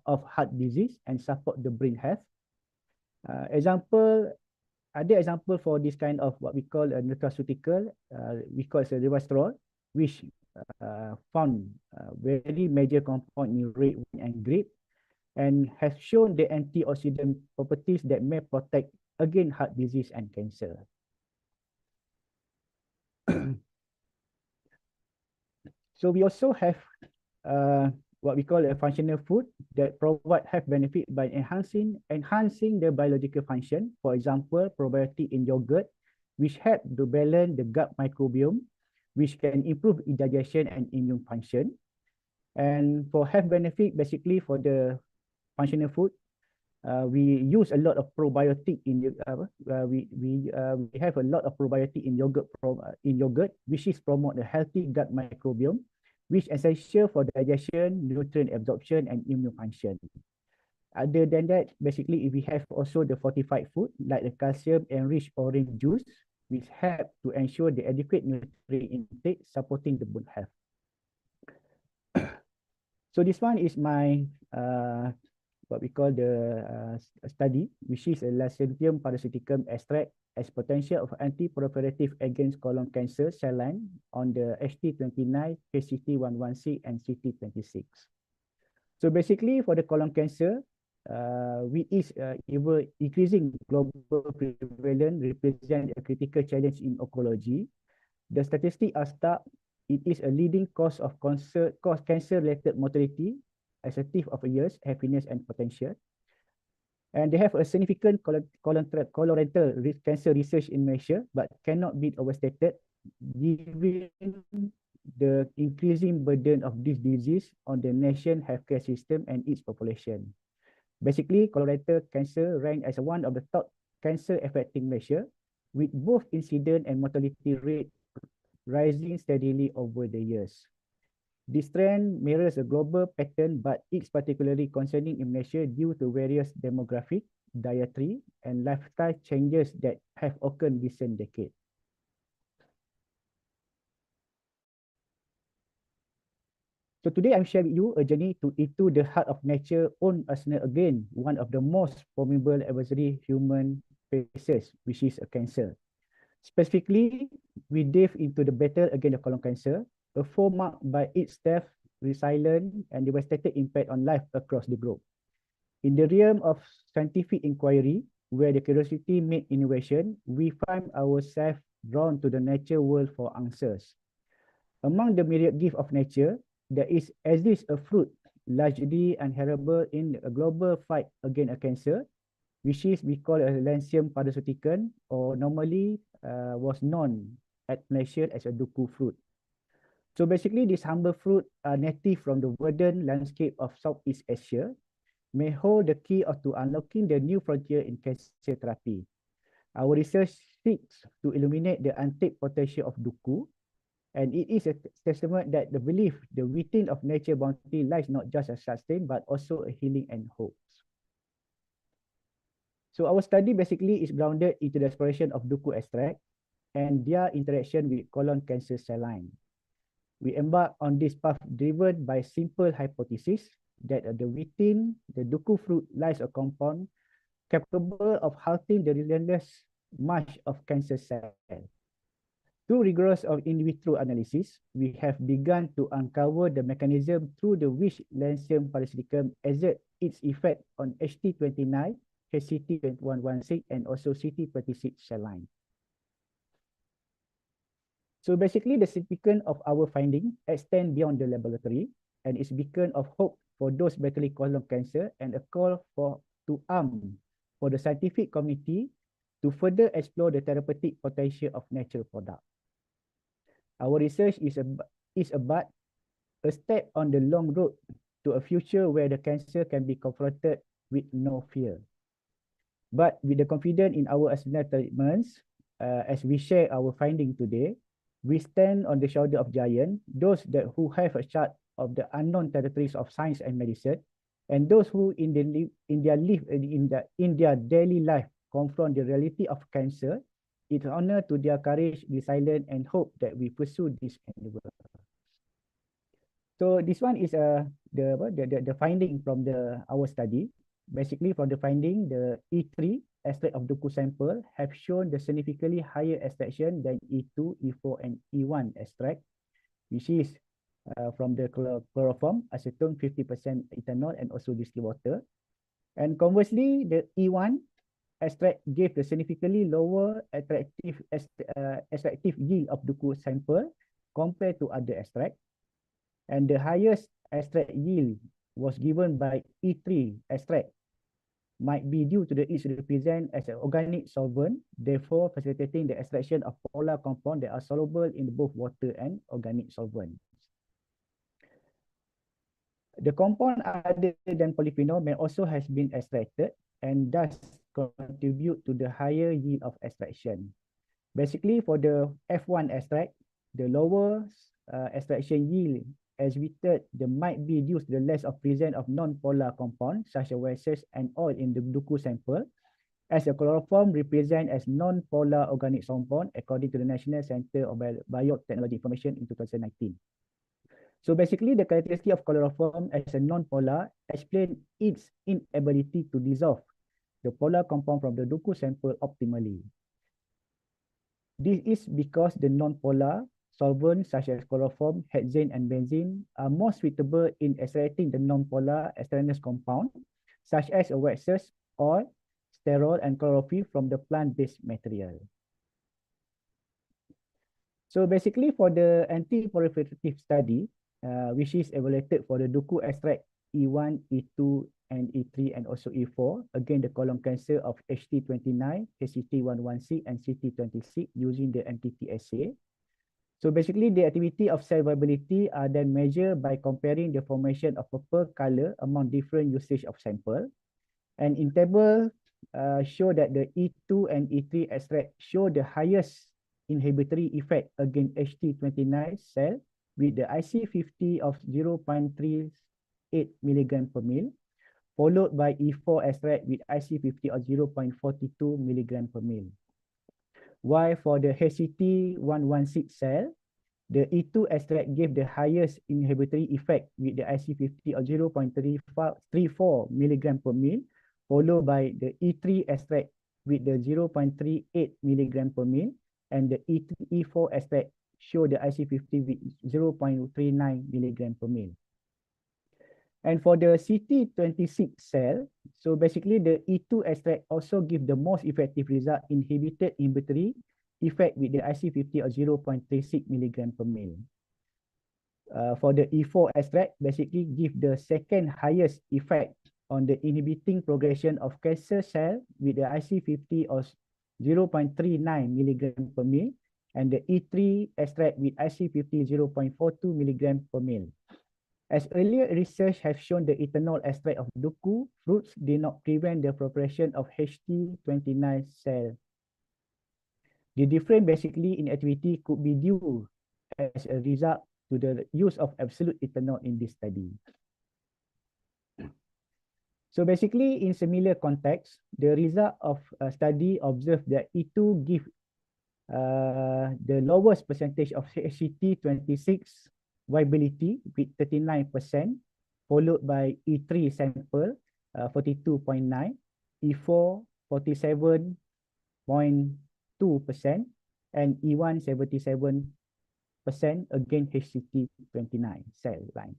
of heart disease and support the brain health. Other example for this kind of what we call a nutraceutical, we call it a resveratrol, which found very major compound in red wine and grape, and has shown the antioxidant properties that may protect against heart disease and cancer. So we also have what we call a functional food that provide health benefit by enhancing the biological function. For example, probiotic in yogurt, which help to balance the gut microbiome, which can improve digestion and immune function. And for health benefit, basically for the functional food, we use a lot of probiotic in we have a lot of probiotic in yogurt, which is promote a healthy gut microbiome, which is essential for digestion, nutrient absorption, and immune function. Other than that, basically, we have also the fortified food like the calcium enriched orange juice, which help to ensure the adequate nutrient intake, supporting the bone health. So this one is my what we call the study, which is a Lacentium parasiticum extract as potential of anti-proliferative against colon cancer cell line on the HT29, KCT11C, and CT26. So basically for the colon cancer, which is ever increasing global prevalence, represent a critical challenge in oncology. The statistics are stark. It is a leading cause of cancer-related mortality, as a thief of years, happiness, and potential. And they have a significant colorectal cancer research in Malaysia, but cannot be overstated, given the increasing burden of this disease on the nation healthcare system and its population. Basically, colorectal cancer ranked as one of the top cancer affecting Malaysia, with both incident and mortality rate rising steadily over the years. This trend mirrors a global pattern, but it's particularly concerning in Malaysia due to various demographic, dietary, and lifestyle changes that have occurred in recent decades. So today I'm sharing with you a journey into the heart of nature own arsenal again, one of the most formidable adversary human faces, which is a cancer. Specifically, we dive into the battle against the colon cancer, a foe marked by its death, resilient, and devastating impact on life across the globe. In the realm of scientific inquiry, where the curiosity meets innovation, we find ourselves drawn to the nature world for answers. Among the myriad gifts of nature, there exists a fruit largely inheritable in a global fight against a cancer, which is we call a Lancium paraceuticum, or normally was known at Malaysia as a duku fruit. So basically, these humble fruit are native from the verdant landscape of Southeast Asia, may hold the key to unlocking the new frontier in cancer therapy. Our research seeks to illuminate the untapped potential of duku, and it is a testament that the belief, the within of nature bounty lies not just a sustain, but also a healing and hope. So our study basically is grounded into the exploration of duku extract and their interaction with colon cancer cell line. We embark on this path driven by simple hypothesis that within the duku fruit lies a compound capable of halting the relentless march of cancer cells. Through rigorous of in vitro analysis, we have begun to uncover the mechanism through the which Lancium paraceuticum exerts its effect on HT29, HCT116, and also CT26 cell line. So basically, the significance of our finding extend beyond the laboratory, and it's beacon of hope for those battling colon cancer and a call to arm for the scientific community to further explore the therapeutic potential of natural product. Our research is about a step on the long road to a future where the cancer can be confronted with no fear. But with the confidence in our experiments, as we share our finding today, we stand on the shoulder of giants, those who have a chart of the unknown territories of science and medicine, and those who in their daily life confront the reality of cancer. It's an honor to their courage, resilience, and hope that we pursue this endeavor. So this one is the finding from our study. Basically, from the finding, the E3 extract of duku sample have shown the significantly higher extraction than E2, E4, and E1 extract, which is from the chloroform, acetone, 50% ethanol, and also distilled water. And conversely, the E1 extract gave the significantly lower extractive yield of duku sample compared to other extract. And the highest extract yield was given by E3 extract, might be due to its represent as an organic solvent, therefore facilitating the extraction of polar compounds that are soluble in both water and organic solvents. The compound other than polyphenol may also has been extracted and thus contribute to the higher yield of extraction. Basically, for the F1 extract, the lower extraction yield exhibited might be due to the less of presence of non-polar compounds such as waxes and oil in the duku sample, as the chloroform represent as non-polar organic compound according to the National Center of Biotechnology Information in 2019. So basically, the characteristic of chloroform as a non-polar explain its inability to dissolve the polar compound from the duku sample optimally. This is because the non-polar solvents such as chloroform, hexane, and benzene are more suitable in extracting the non-polar extraneous compound, such as waxes, oil, sterol, and chlorophyll from the plant-based material. So basically, for the anti-proliferative study, which is evaluated for the duku extract E1, E2, and E3, and also E4, again the colon cancer of HT29, HCT116, and CT26 using the MTT assay. So basically, the activity of cell viability are then measured by comparing the formation of purple color among different usage of sample. And in table, show that the E2 and E3 extract show the highest inhibitory effect against HT29 cell with the IC50 of 0.38 milligram per mil, followed by E4 extract with IC50 of 0.42 milligram per mil. While for the HCT116 cell, the E2 extract gave the highest inhibitory effect with the IC50 of 0.34 milligram per mil, followed by the E3 extract with the 0.38 milligram per mil, and the E4 extract show the IC50 with 0.39 milligram per mil. And for the CT26 cell, so basically the E2 extract also give the most effective result inhibited inhibitory effect with the IC50 of 0.36 milligram per mil. For the E4 extract, basically give the second highest effect on the inhibiting progression of cancer cell with the IC50 of 0.39 milligram per mil and the E3 extract with IC50 0.42 milligram per mil. As earlier research has shown, the ethanol extract of duku fruits did not prevent the progression of HT29 cell. The difference basically in activity could be due as a result to the use of absolute ethanol in this study. So basically, in similar context, the result of a study observed that E2 give the lowest percentage of HCT26 viability with 39%, followed by E3 sample 42.9, E4 47.2%, and E1 77% against HCT29 cell line.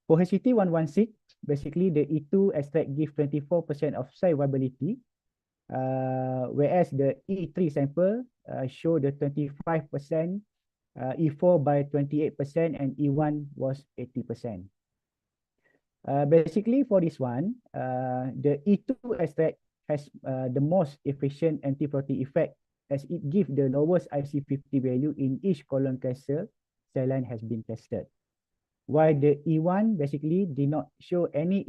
For HCT116, basically the E2 extract give 24% of cell viability, whereas the E3 sample show the 25%, E4 by 28%, and E1 was 80%. Basically for this one, the E2 extract has the most efficient anti-protein effect as it gives the lowest IC50 value in each colon cancer cell line has been tested. While the E1 basically did not show any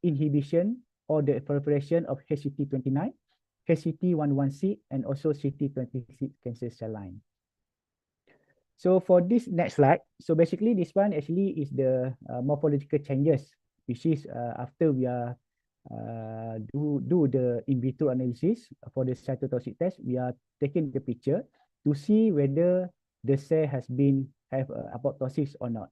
inhibition or the proliferation of HCT29, HCT11C, and also CT26 cancer cell line. So for this next slide, so basically this one actually is the morphological changes, which is after we are do the in vitro analysis for the cytotoxic test, we are taking the picture to see whether the cell has been have apoptosis or not.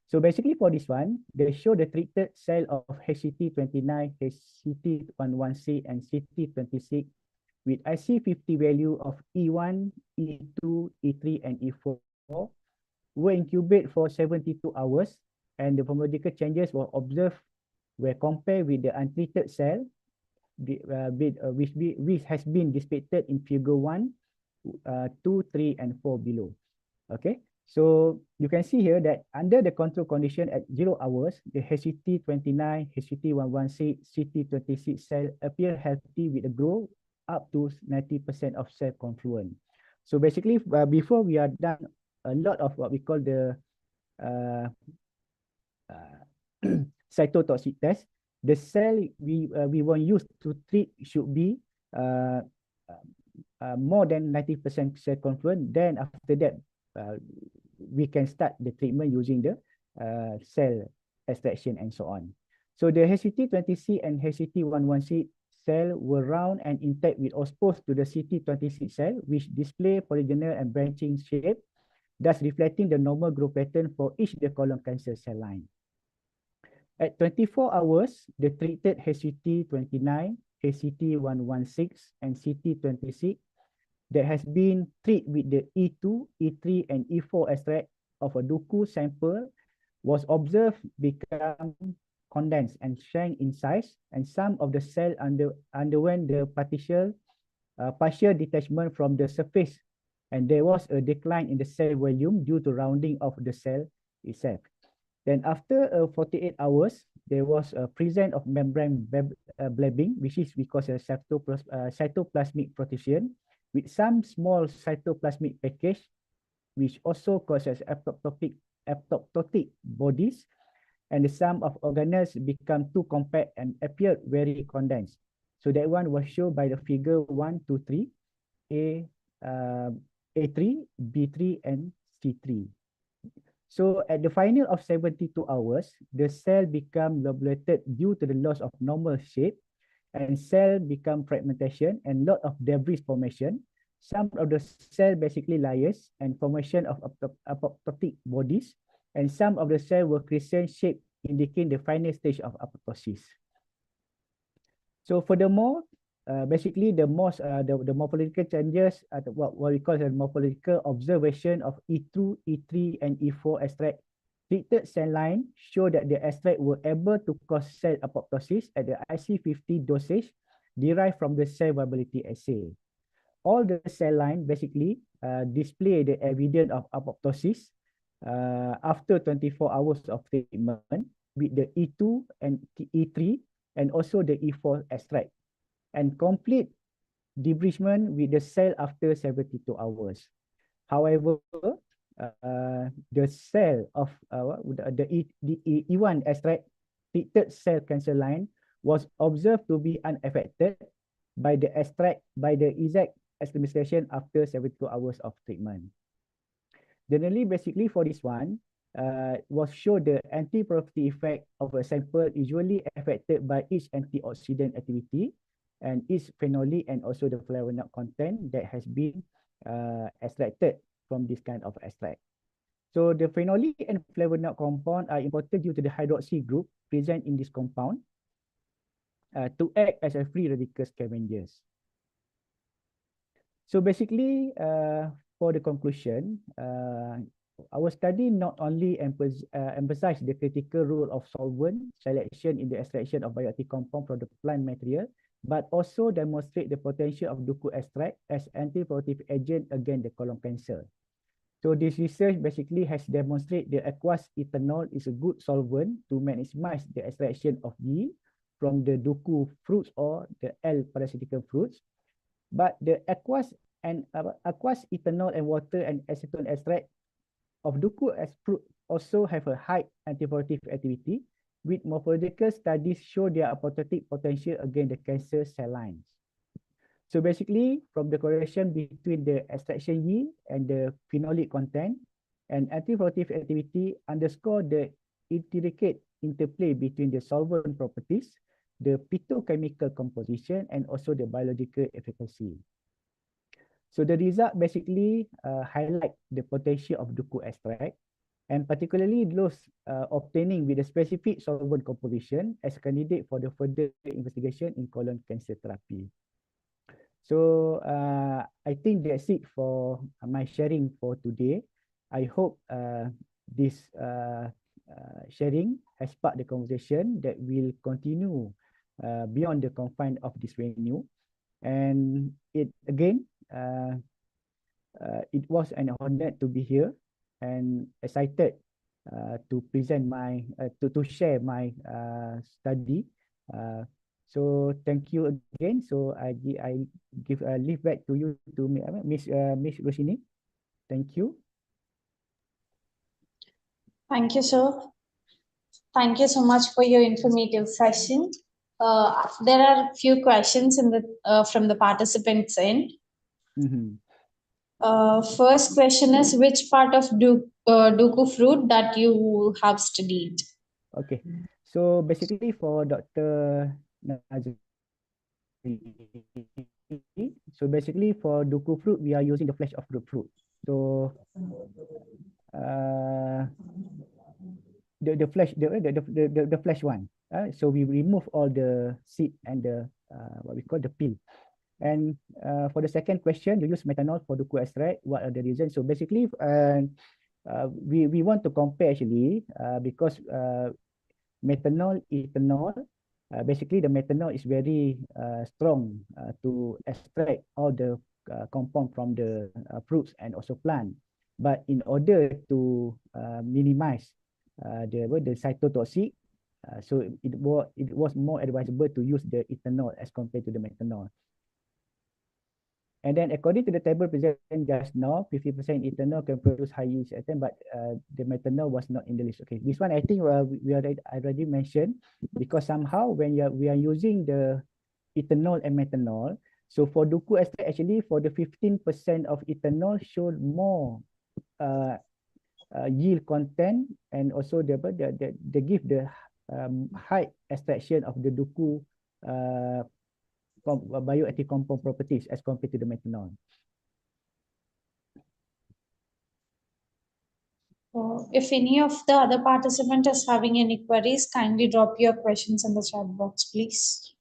So basically for this one, they show the treated cell of HCT29, HCT11C, and CT26 with IC50 value of E1, E2, E3, and E4 were incubated for 72 hours, and the morphological changes were observed were compared with the untreated cell, which has been depicted in figure 1, 2, 3, and 4 below. Okay. So you can see here that under the control condition at 0 hours, the HCT29, HCT11C, CT26 cell appear healthy with a growth up to 90% of cell confluent. So basically, before we are done a lot of what we call the cytotoxic test, the cell we want use to treat should be more than 90% cell confluent. Then after that, we can start the treatment using the cell extraction and so on. So the HCT20C and HCT11C cell were round and intact with opposed to the CT26 cell, which display polygonal and branching shape, thus reflecting the normal growth pattern for each the colon cancer cell line. At 24 hours, the treated HCT29, HCT116, and CT26 that has been treated with the E2, E3, and E4 extract of a duku sample was observed become condensed and shrank in size, and some of the cell underwent the partial detachment from the surface, and there was a decline in the cell volume due to rounding of the cell itself. Then after 48 hours, there was a presence of membrane blabbing, which is because of cytoplasmic protection, with some small cytoplasmic package, which also causes apoptotic bodies, and the sum of organelles become too compact and appeared very condensed. So that one was shown by the figure 1, 2, 3, A3, B3, and C3. So at the final of 72 hours, the cell become lobulated due to the loss of normal shape, and cell become fragmentation and lot of debris formation. Some of the cell basically layers and formation of apoptotic bodies, and some of the cell were crescent shape, indicating the final stage of apoptosis. So furthermore, basically the morphological changes at what we call the morphological observation of E2, E3, and E4 extract treated cell line show that the extract were able to cause cell apoptosis at the IC50 dosage derived from the cell viability assay. All the cell line basically display the evidence of apoptosis after 24 hours of treatment with the E2 and E3 and also the E4 extract, and complete debridement with the cell after 72 hours. However, the cell of the E1 extract treated cell cancer line was observed to be unaffected by the exact administration after 72 hours of treatment. Generally, basically for this one, was show the anti-porosity effect of a sample usually affected by each antioxidant activity and each phenolic and also the flavonoid content that has been extracted from this kind of extract. So the phenolic and flavonoid compound are important due to the hydroxy group present in this compound to act as a free radical scavengers. So basically, for the conclusion, our study not only emphasize the critical role of solvent selection in the extraction of bioactive compound from the plant material, but also demonstrate the potential of Duku extract as anti-protective agent against the colon cancer. So this research basically has demonstrated the aqueous ethanol is a good solvent to maximize the extraction of yield from the Duku fruits or the L parasitical fruits. But the aqueous ethanol and water and acetone extract of Duku as fruit also have a high antiprotective activity, with morphological studies show their apoptotic potential against the cancer cell lines. So basically, from the correlation between the extraction yield and the phenolic content and antiprotective activity underscore the intricate interplay between the solvent properties, the phytochemical composition, and also the biological efficacy. So the result basically highlight the potential of Duku extract, and particularly those obtaining with a specific solvent composition as a candidate for the further investigation in colon cancer therapy. So I think that's it for my sharing for today. I hope this sharing has sparked the conversation that will continue beyond the confine of this venue. And it was an honor to be here and excited to present my to share my study. So thank you again. So I give leave back to you to Miss Rosini. Thank you. Thank you, sir. Thank you so much for your informative session. There are a few questions in the from the participants end. First question is, which part of Duku fruit that you have studied? Okay, so basically for Dr. Nazri, so basically for Duku fruit, we are using the flesh of the fruit. So the flesh one. So we remove all the seed and the what we call the peel. And for the second question, you use methanol for Duku extract. What are the reasons? So basically, we want to compare actually because methanol, ethanol, basically the methanol is very strong to extract all the compound from the fruits and also plant. But in order to minimize the cytotoxic, so it was more advisable to use the ethanol as compared to the methanol. And then according to the table presented just now, 50% ethanol can produce high yields, but the methanol was not in the list. Okay, this one I think we already mentioned, because somehow when we are using the ethanol and methanol, so for Duku extract actually for the 15% of ethanol showed more yield content, and also they give the high extraction of the Duku bioactive compound properties as compared to the methanol. If any of the other participant is having any queries, kindly drop your questions in the chat box, please.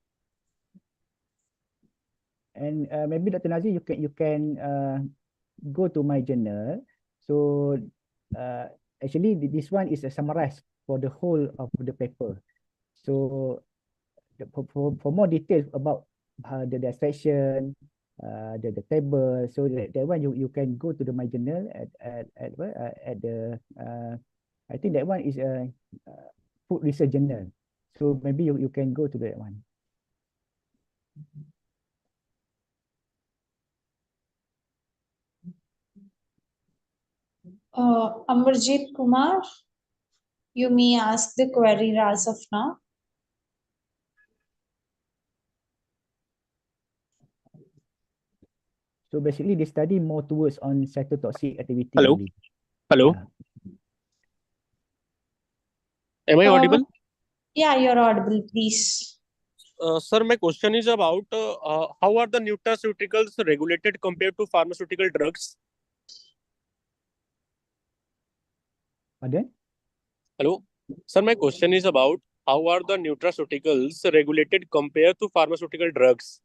And maybe Dr. Nazir, you can go to my journal. So actually this one is a summarized for the whole of the paper. So for more details about the extraction, the table, so that one you can go to the my journal at the I think that one is a food research journal. So maybe you can go to that one. Amarjit Kumar, you may ask the query as of now. So basically, they study more towards on cytotoxic activity Hello. only. Hello. Yeah. Am I audible? Yeah, you're audible, please. Sir, my question is about how are the nutraceuticals regulated compared to pharmaceutical drugs? Pardon? Hello. Sir, my question is about how are the nutraceuticals regulated compared to pharmaceutical drugs?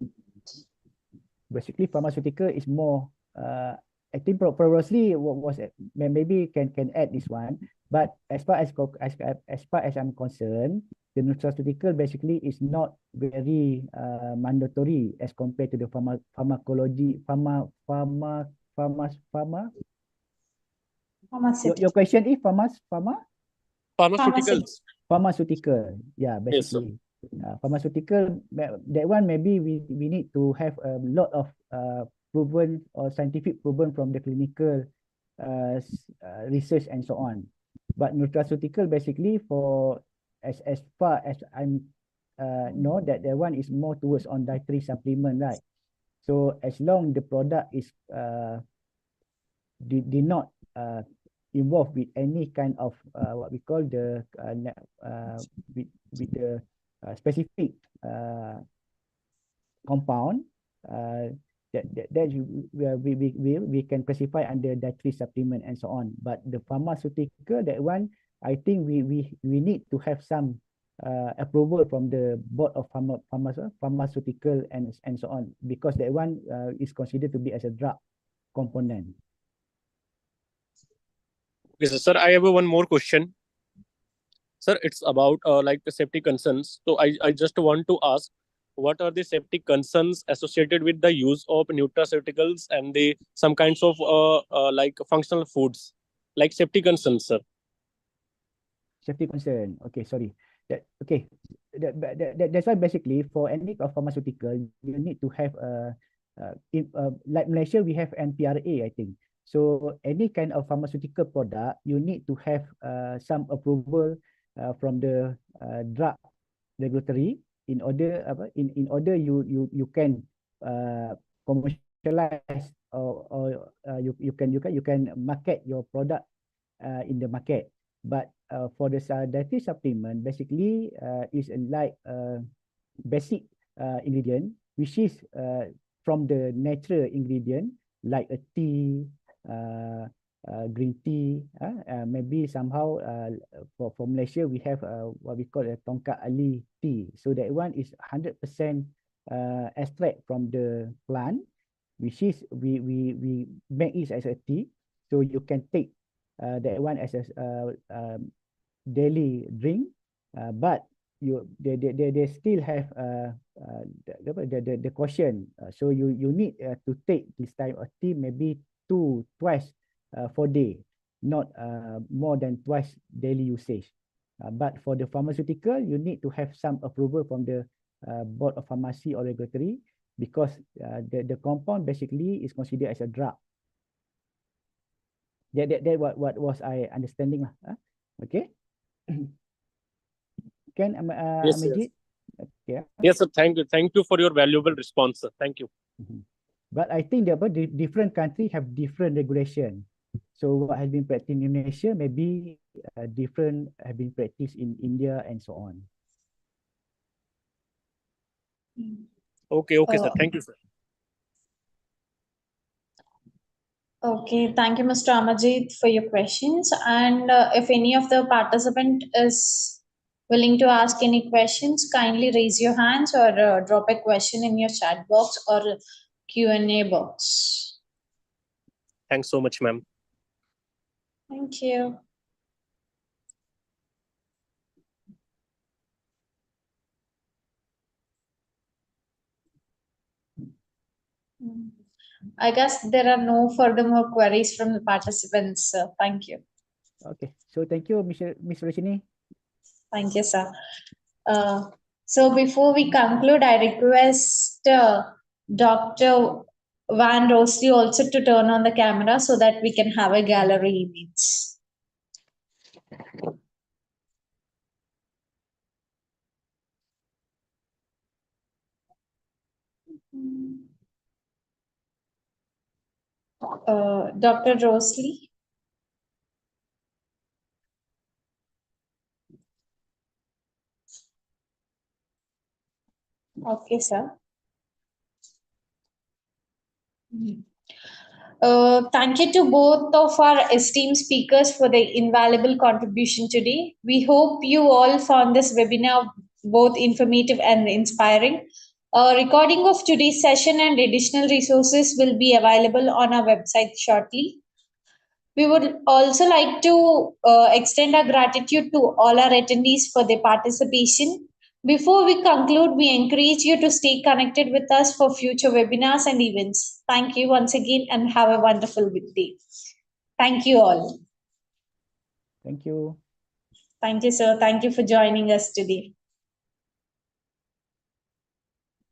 Basically, pharmaceutical is more. I think probably maybe can add this one. But as far as I'm concerned, the nutraceutical basically is not very mandatory as compared to the pharmacology Your question is Pharmaceuticals. pharmaceutical. Yeah, Yes, sir. basically. Pharmaceutical, that one maybe we need to have a lot of proven or scientific proven from the clinical research and so on. But nutraceutical basically for as far as I'm know that one is more towards on dietary supplement, right? So as long the product is did not involved with any kind of what we call the with the specific compound we can classify under dietary supplement and so on. But the pharmaceutical, that one, I think we need to have some approval from the board of pharmaceutical and so on, because that one is considered to be as a drug component. Okay, sir. I have one more question. Sir, it's about like the safety concerns. So I just want to ask, what are the safety concerns associated with the use of nutraceuticals and the some kinds of like functional foods, like safety concerns, sir? Safety concern. Okay, sorry. That's why basically for any pharmaceutical, you need to have like Malaysia, we have NPRA, I think. So any kind of pharmaceutical product, you need to have some approval from the drug regulatory in order in order you can commercialize or you can market your product in the market. But for the dietary supplement, basically is like basic ingredient, which is from the natural ingredient, like a tea, green tea. Maybe somehow for Malaysia, we have what we call a Tongkat Ali tea. So that one is 100% extract from the plant, which is we make it as a tea. So you can take that one as a daily drink, but they still have the caution. So you need to take this type of tea maybe twice for day, not more than twice daily usage. But for the pharmaceutical, you need to have some approval from the board of pharmacy or regulatory, because the compound basically is considered as a drug. That what was I understanding lah. Okay. Can Yes, Amajit? yes. Okay. Yes, sir. Thank you for your valuable response, sir. Thank you. But I think that different countries have different regulation. So what has been practiced in Indonesia maybe different have been practiced in India and so on. Okay, sir. Thank you, sir. Okay, thank you, Mr. Amajit, for your questions. And if any of the participant is willing to ask any questions, kindly raise your hands or drop a question in your chat box or Q&A box. Thanks so much, ma'am. Thank you. I guess there are no furthermore queries from the participants. Thank you. Okay, so thank you, Miss Roshini. Thank you, sir. So before we conclude, I request Dr. Van Rosley also to turn on the camera so that we can have a gallery image. Dr. Rosley. Okay, sir. Thank you to both of our esteemed speakers for their invaluable contribution today. We hope you all found this webinar both informative and inspiring. A recording of today's session and additional resources will be available on our website shortly. We would also like to extend our gratitude to all our attendees for their participation. Before we conclude, we encourage you to stay connected with us for future webinars and events. Thank you once again and have a wonderful day. Thank you all. Thank you. Thank you, sir. Thank you for joining us today.